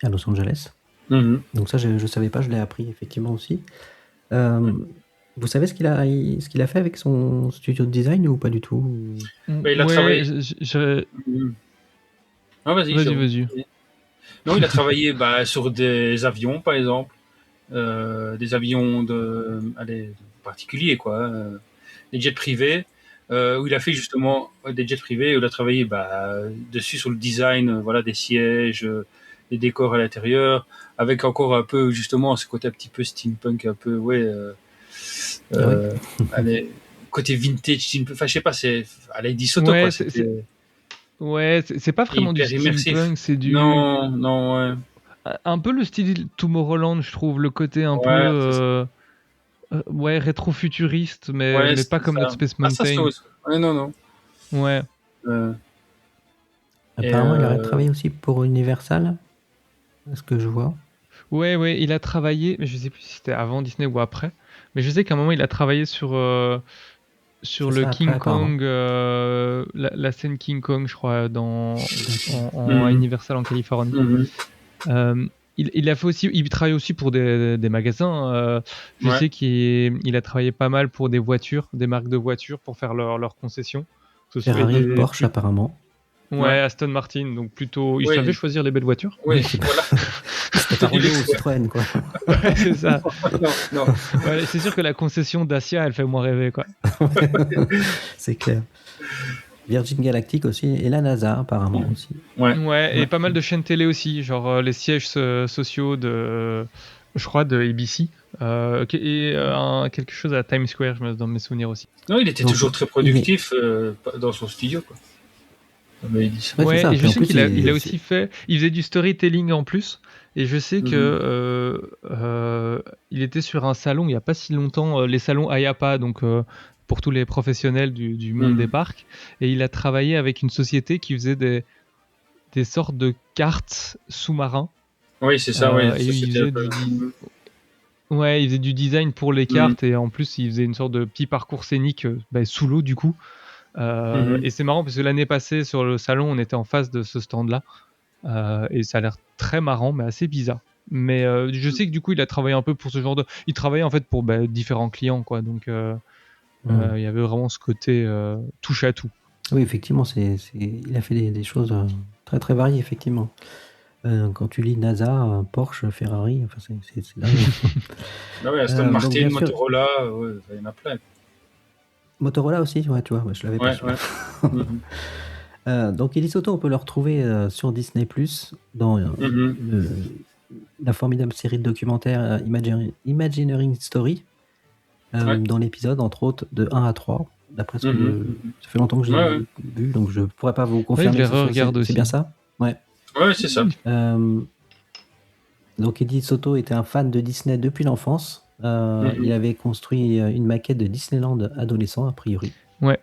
B: à Los Angeles. Donc ça, je ne savais pas, je l'ai appris effectivement aussi. Vous savez ce qu'il a fait avec son studio de design ou pas du tout?
H: Il a travaillé.
I: Vas-y.
H: Non, il a travaillé sur des avions, par exemple, des avions particuliers, quoi, des jets privés, où il a fait justement des jets privés, où il a travaillé dessus sur le design, des sièges, des décors à l'intérieur, avec encore un peu justement ce côté un petit peu steampunk, un peu côté vintage, enfin je sais pas, c'est Eddie Soto, quoi.
I: C'est pas vraiment du steampunk, c'est du...
H: Non,
I: un peu le style Tomorrowland, je trouve, le côté un peu rétro-futuriste, mais pas comme notre Space Mountain.
H: Non.
I: Ouais.
B: Apparemment, il aurait travaillé aussi pour Universal, est-ce que je vois?
I: Ouais, il a travaillé, mais je sais plus si c'était avant Disney ou après, mais je sais qu'à un moment, il a travaillé sur le King Kong, la scène King Kong, je crois, à Universal en Californie. Il a fait aussi, il travaille aussi pour des magasins. Je sais qu'il a travaillé pas mal pour des voitures, des marques de voitures pour faire leurs concessions.
B: Ferrari, Porsche apparemment.
I: Ouais, Aston Martin, donc plutôt, il savait choisir les belles voitures.
H: Oui, voilà.
B: C'était pas Renault ou Citroën, quoi.
I: Ouais, c'est ça.
H: Non.
I: Ouais, c'est sûr que la concession Dacia, elle fait moins rêver, quoi.
B: C'est clair. Virgin Galactic aussi, et la NASA apparemment aussi.
I: Ouais, et pas mal de chaînes télé aussi, genre les sièges sociaux de, je crois, de ABC, et quelque chose à Times Square, dans mes souvenirs aussi.
H: Non, il était
B: Donc,
H: toujours très productif dans son studio, quoi.
B: Ouais, c'est
I: Ouais,
B: ça.
I: et je
B: Puis en
I: sais
B: plus,
I: qu'il a aussi il faisait du storytelling en plus, et je sais que il était sur un salon il n'y a pas si longtemps, les salons IAPA, donc pour tous les professionnels du monde des parcs, et il a travaillé avec une société qui faisait des sortes de cartes sous-marins.
H: Oui, c'est ça,
I: et il faisait du design pour les cartes, et en plus il faisait une sorte de petit parcours scénique sous l'eau du coup. Et c'est marrant parce que l'année passée sur le salon on était en face de ce stand là, et ça a l'air très marrant mais assez bizarre. Mais je sais que du coup il a travaillé un peu pour ce genre de... Il travaillait en fait pour différents clients, quoi, donc il y avait vraiment ce côté touche à tout.
B: Oui, effectivement, il a fait des choses très très variées, effectivement. Quand tu lis NASA, Porsche, Ferrari, enfin, c'est dingue.
H: Ah ouais, Aston Martin,
B: bien sûr.
H: Motorola, il y en a plein.
B: Motorola aussi, ouais, tu vois, je l'avais pas. Donc Eddie Soto, on peut le retrouver sur Disney+, dans la formidable série de documentaires Imagineering Story, dans l'épisode, entre autres, de 1 à 3. D'après ce que ça fait longtemps que j'ai vu, donc je pourrais pas vous confirmer. C'est bien ça. Ouais,
H: c'est ça.
B: Donc Eddie Soto était un fan de Disney depuis l'enfance. Il avait construit une maquette de Disneyland adolescent, a priori.
I: Ouais.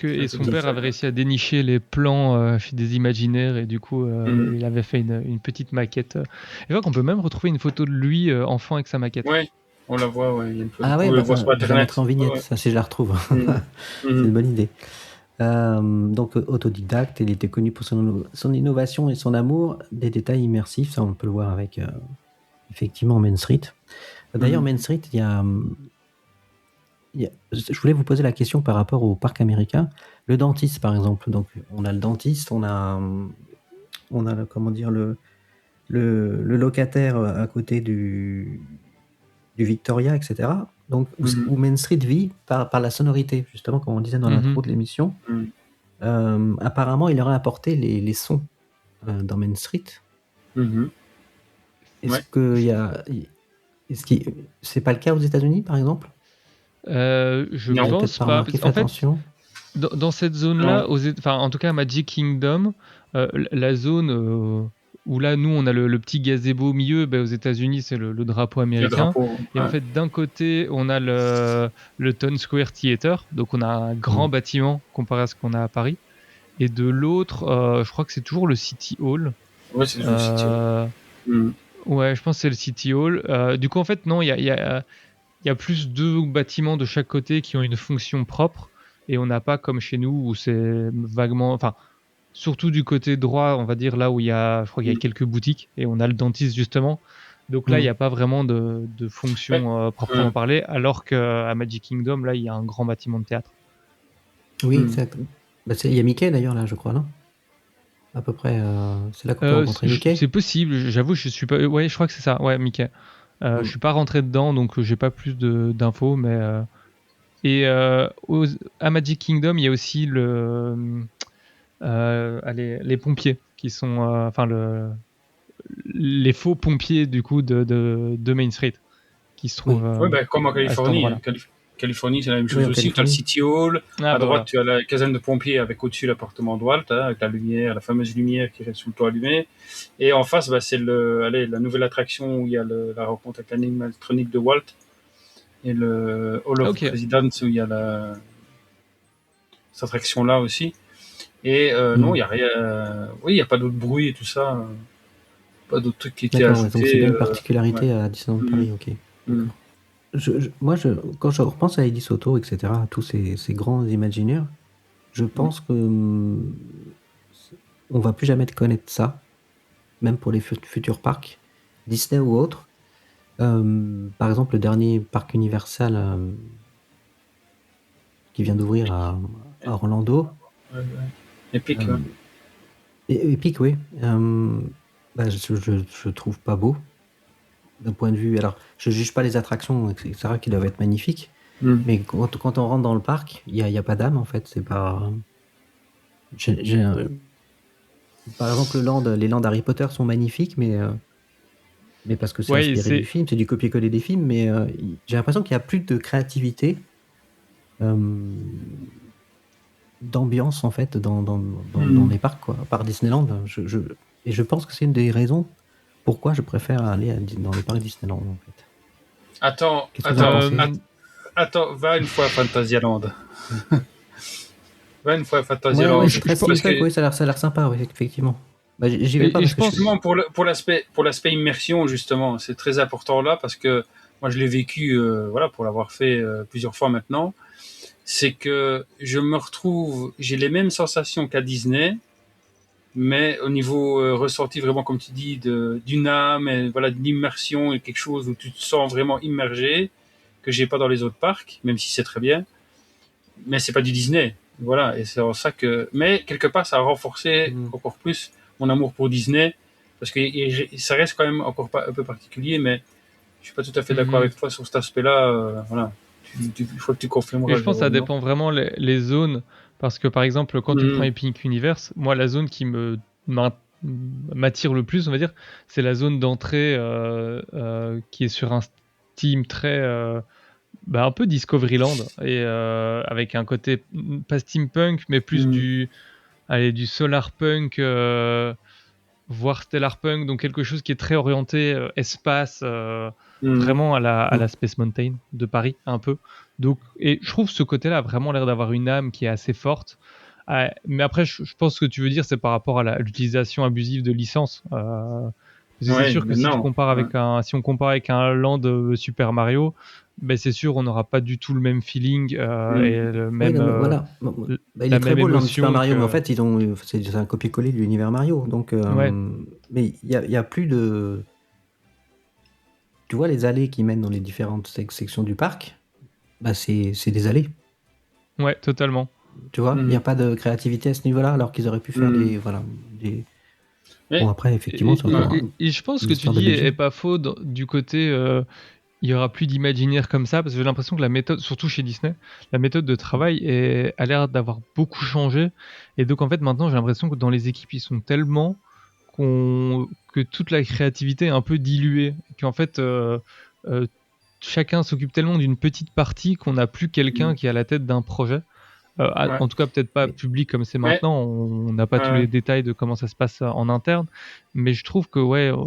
I: Et son père avait réussi à dénicher les plans chez des imaginaires, et du coup il avait fait une petite maquette. Et je crois qu'on peut même retrouver une photo de lui enfant avec sa maquette.
H: Ouais, on la voit, il y a une photo.
B: Ah ouais, je la mettrai en vignette, ça, si je la retrouve. C'est une bonne idée. Donc autodidacte, il était connu pour son innovation et son amour des détails immersifs, ça on peut le voir avec effectivement Main Street. D'ailleurs, Main Street, je voulais vous poser la question par rapport au parc américain. Le dentiste, par exemple. Donc, on a le dentiste, on a comment dire, le locataire à côté du Victoria, etc. Donc, où Main Street vit par la sonorité, justement, comme on disait dans l'intro de l'émission. Apparemment, il aurait apporté les sons dans Main Street. Est-ce que c'est pas le cas aux États-Unis, par exemple?
I: Je pense pas. En fait, dans cette zone-là, en tout cas à Magic Kingdom, la zone où là, nous, on a le petit gazebo au milieu, aux États-Unis, c'est le drapeau américain. Et en fait, d'un côté, on a le Town Square Theater, donc on a un grand bâtiment comparé à ce qu'on a à Paris. Et de l'autre, je crois que c'est toujours le City Hall.
H: Ouais, c'est le City Hall.
I: Ouais, je pense que c'est le City Hall. Du coup, en fait, non, il y a plus de bâtiments de chaque côté qui ont une fonction propre, et on n'a pas comme chez nous où c'est vaguement... Enfin, surtout du côté droit, on va dire, là où je crois qu'il y a quelques boutiques, et on a le dentiste, justement. Donc là, il n'y a pas vraiment de fonction proprement parlée, alors qu'à Magic Kingdom, là, il y a un grand bâtiment de théâtre.
B: Oui, exact. Il y a Mickey, d'ailleurs, là, je crois, non? À peu près, c'est là qu'on peut rencontrer Mickey.
I: C'est possible, j'avoue, je suis pas... Ouais, je crois que c'est ça, ouais, Mickey. Je suis pas rentré dedans, donc j'ai pas plus d'infos, mais... Et à Magic Kingdom, il y a aussi les pompiers, qui sont... les faux pompiers, du coup, de Main Street, qui se trouvent...
H: comme en Californie. Californie, c'est la même chose aussi. Tu as le City Hall. À droite, tu as la caserne de pompiers avec au-dessus l'appartement de Walt, avec la lumière, la fameuse lumière qui reste sous le toit allumé. Et en face, c'est la nouvelle attraction où il y a la rencontre avec l'animatronique de Walt et le Hall of Presidents où il y a cette attraction-là aussi. Et non, il n'y a rien. Oui, il n'y a pas d'autre bruit et tout ça. Pas d'autres trucs qui étaient ajoutés.
B: Donc c'est bien une particularité à Disneyland Paris, ok. Moi, quand je repense à Eddie Soto, etc., à tous ces grands imaginaires, je pense que on va plus jamais connaître ça, même pour les futurs parcs, Disney ou autres. Par exemple, le dernier parc Universal qui vient d'ouvrir à Orlando.
H: Epic,
B: Epic, oui. Je trouve pas beau. D'un point de vue... Alors, je juge pas les attractions, etc., qui doivent être magnifiques, mais quand on rentre dans le parc, il n'y a pas d'âme, en fait. C'est pas... Par exemple, les landes Harry Potter sont magnifiques, mais parce que c'est
I: Ouais,
B: inspiré du film, c'est du copier-coller des films, mais j'ai l'impression qu'il n'y a plus de créativité, d'ambiance en fait dans les parcs, quoi, par Disneyland. Et je pense que c'est une des raisons pourquoi je préfère aller dans les parcs Disneyland en fait.
H: Attends,
B: Qu'est-ce que vous en
H: attends,
B: pensez?
H: attends, va une fois à Fantasyland. Va une fois à
B: Ouais,
H: Fantasyland.
B: c'est très steampunk, oui, ça a l'air sympa, oui, effectivement. Bah, j'y vais pas
I: Et
B: parce
I: je
B: que
I: pense
H: Justement, pour l'aspect immersion, justement, c'est très important là parce que moi je l'ai vécu, voilà, pour l'avoir fait plusieurs fois maintenant. C'est que j'ai les mêmes sensations qu'à Disney, mais au niveau ressenti vraiment, comme tu dis, d'une âme, et voilà, d'une immersion et quelque chose où tu te sens vraiment immergé, que j'ai pas dans les autres parcs, même si c'est très bien, mais c'est pas du Disney. Voilà, et c'est en ça que, mais quelque part, ça a renforcé encore plus mon amour pour Disney, parce que ça reste quand même encore pas un peu particulier, mais je suis pas tout à fait d'accord avec toi sur cet aspect-là. Voilà, il faut que tu confirmeras.
I: Et je pense que ça
H: Jérôme, non?
I: dépend vraiment les zones. Parce que par exemple, quand tu prends Epic Universe, moi, la zone qui m'attire le plus, on va dire, c'est la zone d'entrée qui est sur un Steam très. Un peu Discoveryland. Et avec un côté, pas steampunk, mais plus du solarpunk, voire stellarpunk. Donc quelque chose qui est très orienté espace. Vraiment à la Space Mountain de Paris, un peu. Donc, et je trouve ce côté-là a vraiment l'air d'avoir une âme qui est assez forte. Mais après, je pense que ce que tu veux dire, c'est par rapport à l'utilisation abusive de licences. Parce que c'est sûr que si on compare avec un Land Super Mario, ben c'est sûr on n'aura pas du tout le même feeling et le même,
B: oui, non, mais voilà. Il est très beau le Land Super Mario, mais en fait, c'est un copier-coller de l'univers Mario. Donc, mais il y a plus de. Tu vois, les allées qui mènent dans les différentes sections du parc, bah c'est des allées.
I: Ouais, totalement.
B: Tu vois, il n'y a pas de créativité à ce niveau-là, alors qu'ils auraient pu faire Bon, après, effectivement, c'est encore.
I: Et je pense que tu dis est pas faux du côté. Il y aura plus d'imaginaire comme ça, parce que j'ai l'impression que la méthode, surtout chez Disney, la méthode de travail a l'air d'avoir beaucoup changé. Et donc, en fait, maintenant, j'ai l'impression que dans les équipes, ils sont tellement que toute la créativité est un peu diluée. Qu'en fait, chacun s'occupe tellement d'une petite partie qu'on n'a plus quelqu'un qui est à la tête d'un projet. En tout cas, peut-être pas public comme c'est maintenant. On n'a pas tous les détails de comment ça se passe en interne. Mais je trouve que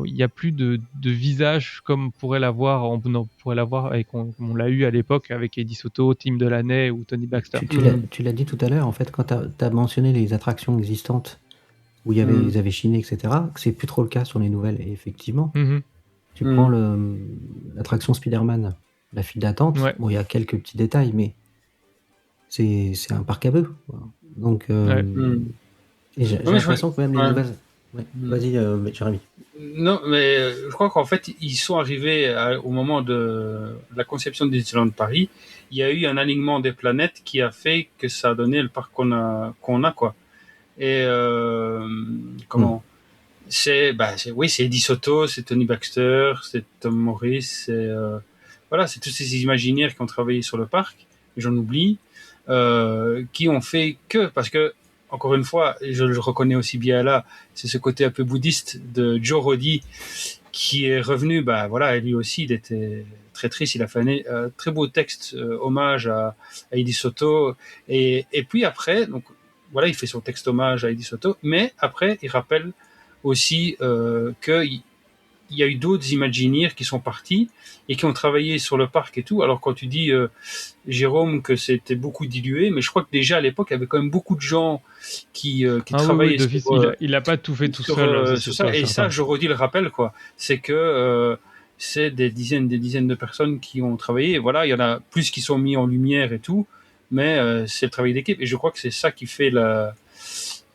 I: il y a plus de visage comme on pourrait l'avoir et comme on l'a eu à l'époque avec Eddie Soto, Tim Delaney ou Tony Baxter.
B: Tu l'as dit tout à l'heure, en fait, quand tu as mentionné les attractions existantes où ils avaient chiné, etc., que c'est plus trop le cas sur les nouvelles. Et effectivement, tu prends l'attraction Spider-Man, la file d'attente. Bon, il y a quelques petits détails, mais c'est un parc à bœufs. Donc, et j'ai l'impression que même les nouvelles. Vas-y, Jérémy.
H: Non, mais je crois qu'en fait, ils sont arrivés au moment de la conception de Disneyland Paris. Il y a eu un alignement des planètes qui a fait que ça a donné le parc qu'on a, quoi. Et c'est Eddie Soto, c'est Tony Baxter, c'est Tom Morris, c'est tous ces imaginaires qui ont travaillé sur le parc. J'en oublie. Qui ont fait que, parce que encore une fois, je le reconnais aussi bien là, c'est ce côté un peu bouddhiste de Joe Roddy qui est revenu. Et lui aussi, il était très triste. Il a fait un très beau texte hommage à Eddie Soto, et puis après, donc voilà, il fait son texte hommage à Eddie Soto, mais après, il rappelle aussi qu'il y a eu d'autres Imagineers qui sont partis et qui ont travaillé sur le parc et tout. Alors quand tu dis, Jérôme, que c'était beaucoup dilué, mais je crois que déjà à l'époque, il y avait quand même beaucoup de gens qui travaillaient sur...
I: il n'a pas tout fait tout seul.
H: Sur ça. Et ça, je redis le rappel, quoi. C'est que c'est des dizaines de personnes qui ont travaillé. Voilà, il y en a plus qui sont mis en lumière et tout, mais c'est le travail d'équipe. Et je crois que c'est ça qui fait la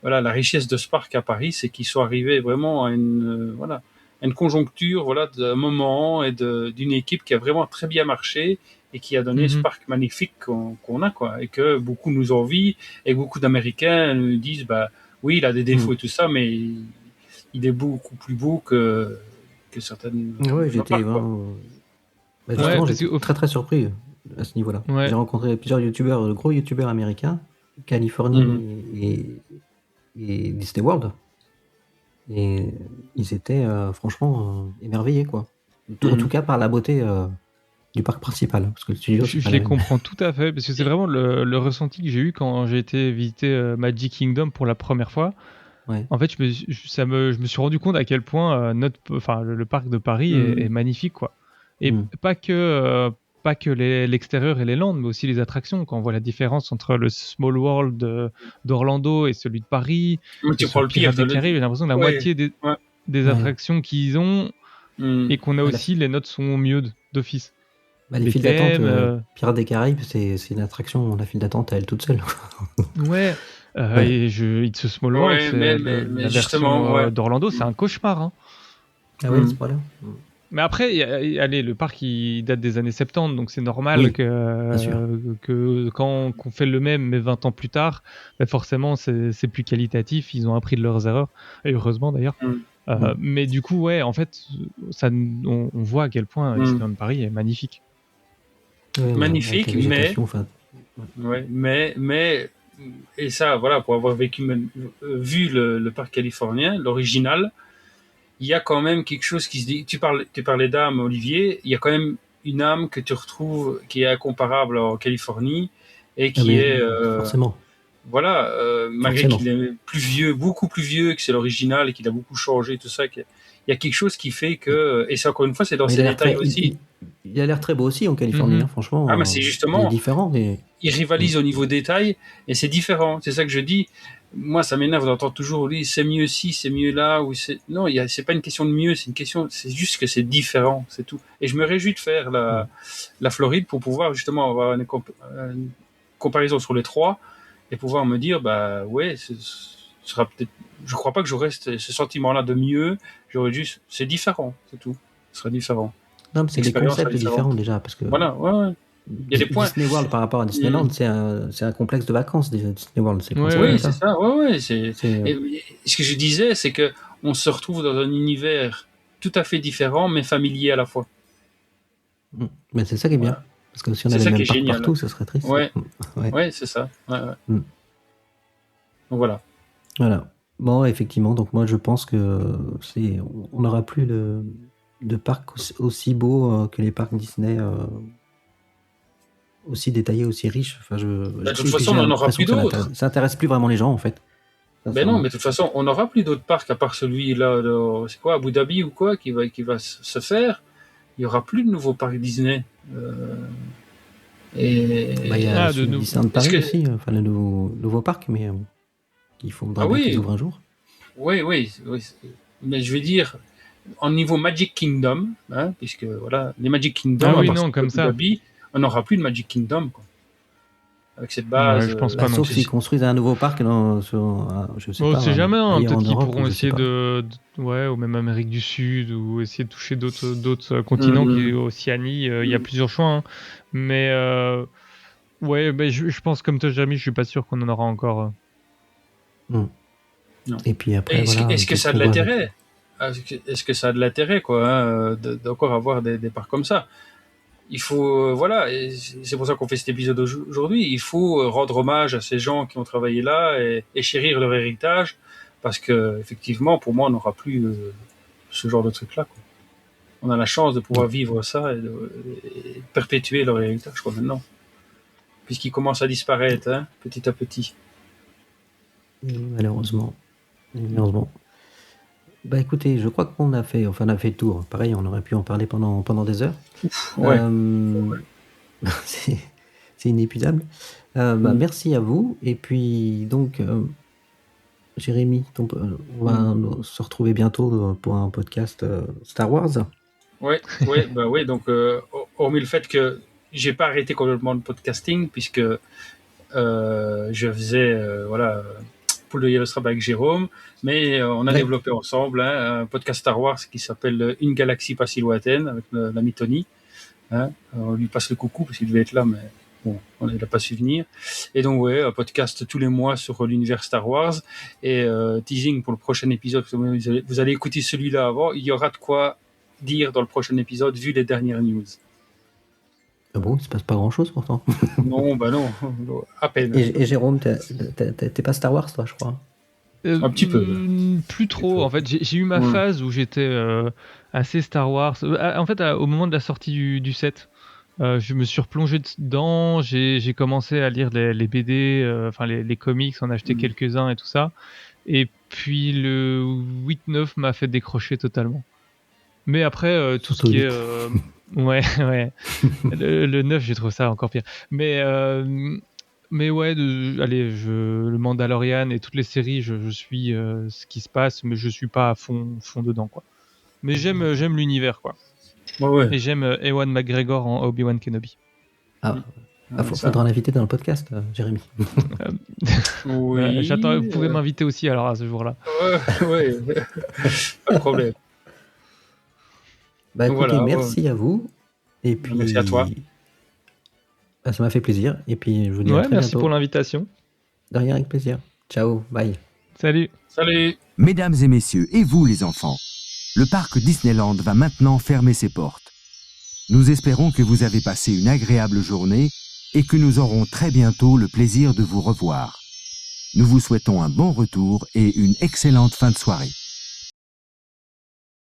H: richesse de ce parc à Paris, c'est qu'ils sont arrivés vraiment à une conjoncture, d'un moment et d'une équipe qui a vraiment très bien marché et qui a donné ce parc magnifique qu'on a, quoi, et que beaucoup nous envient et beaucoup d'Américains nous disent, oui, il a des défauts et tout ça, mais il est beaucoup plus beau que certaines.
B: Oui, j'étais vraiment. J'étais très très surpris à ce niveau-là. J'ai rencontré plusieurs youtubeurs, de gros youtubeurs américains, Californie et Disney World. Et ils étaient franchement émerveillés, quoi. En tout cas, par la beauté du parc principal. Parce que le studio, c'est pas
I: Je
B: la
I: les
B: même.
I: comprends tout à fait, parce que c'est vraiment le ressenti que j'ai eu quand j'ai été visiter Magic Kingdom pour la première fois.
B: Ouais.
I: En fait, je me suis rendu compte à quel point le parc de Paris est magnifique, quoi. Et pas que l'extérieur et les landes, mais aussi les attractions. Quand on voit la différence entre le Small World d'Orlando et celui de Paris,
H: Mais tu prends le pire.
I: Pirates des Caraïbes, j'ai l'impression que la moitié des
B: Ouais.
I: attractions qu'ils ont, et qu'on a
B: Voilà.
I: aussi, les notes sont mieux d'office.
B: Bah, les
I: Les
B: files d'attente,
I: thèmes,
B: Pirates des Caraïbes, c'est une attraction, la file d'attente à elle toute seule.
I: Ouais.
B: Ouais.
I: Et It's a Small World,
H: Ouais,
I: c'est
H: mais
I: la
H: justement,
I: version
H: ouais.
I: d'Orlando, c'est un cauchemar, hein.
B: Ah ouais, à ce point-là.
I: Mais après, allez, le parc il date des années 70, donc c'est normal
B: Oui,
I: que
B: sûr.
I: quand on fait le même mais 20 ans plus tard, bah forcément c'est plus qualitatif, ils ont appris de leurs erreurs, et heureusement d'ailleurs. Mais du coup, ouais, en fait, on voit à quel point Disneyland Paris est magnifique.
B: Ouais,
H: Magnifique,
B: avec la
H: mais
B: végétation, enfin,
H: ouais, mais et ça, voilà, pour avoir vu le parc californien, l'original, il y a quand même quelque chose qui se dit. Tu parlais d'âme, Olivier. Il y a quand même une âme que tu retrouves qui est incomparable en Californie et qui est
B: forcément.
H: voilà, malgré
B: Forcément.
H: qu'il est plus vieux, beaucoup plus vieux que c'est l'original et qu'il a beaucoup changé, tout ça. Il y a quelque chose qui fait que, et c'est encore une fois, c'est dans
B: Mais
H: ces détails aussi.
B: Il a l'air très beau aussi en Californie, hein, franchement.
H: Ah, mais c'est justement.
B: Il est différent, mais.
H: Ils rivalisent au niveau détail et c'est différent. C'est ça que je dis. Moi, ça m'énerve d'entendre toujours, oui, c'est mieux ci, c'est mieux là, ou c'est. Non, c'est pas une question de mieux, c'est juste que c'est différent, c'est tout. Et je me réjouis de faire la Floride pour pouvoir justement avoir une comparaison sur les trois et pouvoir me dire, bah ouais, ce sera peut-être. Je crois pas que j'aurais ce sentiment-là de mieux. J'aurais juste, c'est différent, c'est tout. Ce sera différent.
B: Non, mais c'est des
H: L'expérience
B: concepts
H: sera différente.
B: différents déjà, parce que.
H: Voilà, ouais. Il y a des points.
B: Disney World par rapport à Disneyland, c'est un complexe de vacances déjà. Disney World, c'est
I: Ouais,
H: Oui,
B: ça.
H: c'est ça. Ouais.
B: C'est,
H: Et ce que je disais, c'est que on se retrouve dans un univers tout à fait différent, mais familier à la fois.
B: Mais c'est ça qui est bien. Parce que si on
H: C'est
B: avait
H: ça
B: le
H: qui
B: même
H: est
B: parc
H: génial.
B: partout, ça serait triste.
H: Ouais.
B: Ouais.
H: Ouais, c'est ça. Ouais.
B: Mm.
H: Donc voilà.
B: Bon, effectivement, donc moi je pense que on n'aura plus de parcs aussi beaux que les parcs Disney, aussi détaillés, aussi riches. Enfin,
H: De toute façon, on n'en aura plus d'autres.
B: Ça intéresse plus vraiment les gens en fait.
H: Ben non, mais de toute façon, on n'aura plus d'autres parcs à part celui-là, c'est quoi, Abu Dhabi ou quoi, qui va se faire. Il n'y aura plus de nouveaux parcs Disney.
B: Il y a Disneyland Paris
H: que...
B: aussi, enfin le nouveau parc, mais il faudra bien qu'ils ouvrent un jour.
H: Oui. Mais je veux dire, en niveau Magic Kingdom, hein, puisque voilà, les Magic Kingdom,
I: comme ça.
H: Dhabi, on n'aura plus de Magic Kingdom, quoi. Avec cette base.
I: Ouais, je pense pas non
B: sauf
I: plus.
B: s'ils construisent un nouveau parc je sais pas.
I: On sait jamais, hein, peut-être qu'ils
B: Europe,
I: pourront essayer ou même Amérique du Sud, ou essayer de toucher d'autres continents, qui Océanie, il y a plusieurs choix, hein. Mais ouais, je pense comme toi, Jérémy, je suis pas sûr qu'on en aura encore.
H: Non.
B: Et puis après,
H: est-ce que ça a de l'intérêt? Est-ce que ça a de l'intérêt, quoi, hein, d'encore avoir des parcs comme ça? Il faut, voilà, et c'est pour ça qu'on fait cet épisode aujourd'hui. Il faut rendre hommage à ces gens qui ont travaillé là et chérir leur héritage, parce que effectivement, pour moi, on n'aura plus ce genre de truc-là, quoi. On a la chance de pouvoir vivre ça et perpétuer leur héritage, je crois, maintenant, puisqu'ils commencent à disparaître, hein, petit à petit.
B: Malheureusement. Bah écoutez, je crois qu'on a fait le tour. Pareil, on aurait pu en parler pendant des heures.
H: Ouais.
B: C'est inépuisable. Merci à vous. Et puis donc, Jérémy, on va se retrouver bientôt pour un podcast Star Wars.
H: Ouais. Donc, hormis le fait que j'ai pas arrêté complètement le podcasting, puisque je faisais Poule de Yellowstrap avec Jérôme, mais on a développé ensemble un podcast Star Wars qui s'appelle Une galaxie pas si lointaine, avec l'ami Tony. Hein, on lui passe le coucou parce qu'il devait être là, mais bon, il n'a pas su venir. Et donc, un podcast tous les mois sur l'univers Star Wars. Et teasing pour le prochain épisode, vous allez écouter celui-là avant. Il y aura de quoi dire dans le prochain épisode, vu les dernières news.
B: Ah bon, il se passe pas grand-chose pourtant.
H: Non, non, à peine.
B: Et Jérôme, t'es pas Star Wars, toi, je crois.
H: Un petit peu.
I: Plus trop. En fait, j'ai eu ma phase où j'étais assez Star Wars. En fait, au moment de la sortie du 7, je me suis replongé dedans. J'ai commencé à lire les BD, enfin les comics, en acheter quelques-uns et tout ça. Et puis le 8-9 m'a fait décrocher totalement. Mais après, tout ce qui est... ouais. le 9, j'ai trouvé ça encore pire. Mais ouais, le Mandalorian et toutes les séries, je suis ce qui se passe, mais je suis pas à fond dedans, quoi. Mais j'aime l'univers, quoi.
H: Ouais.
I: Et j'aime Ewan McGregor en Obi-Wan Kenobi.
B: Faudra l'inviter dans le podcast, Jérémy.
H: Oui.
I: J'attends, vous pouvez m'inviter aussi alors à ce jour-là.
H: Ouais. Pas de problème.
B: Bah écoutez,
H: voilà,
B: merci à vous. Et puis,
H: merci à toi.
B: Bah, ça m'a fait plaisir. Et puis je vous dis à très
I: merci
B: bientôt.
I: pour l'invitation.
B: De rien, avec plaisir. Ciao, bye.
I: Salut.
D: Mesdames et messieurs, et vous les enfants, le parc Disneyland va maintenant fermer ses portes. Nous espérons que vous avez passé une agréable journée et que nous aurons très bientôt le plaisir de vous revoir. Nous vous souhaitons un bon retour et une excellente fin de soirée.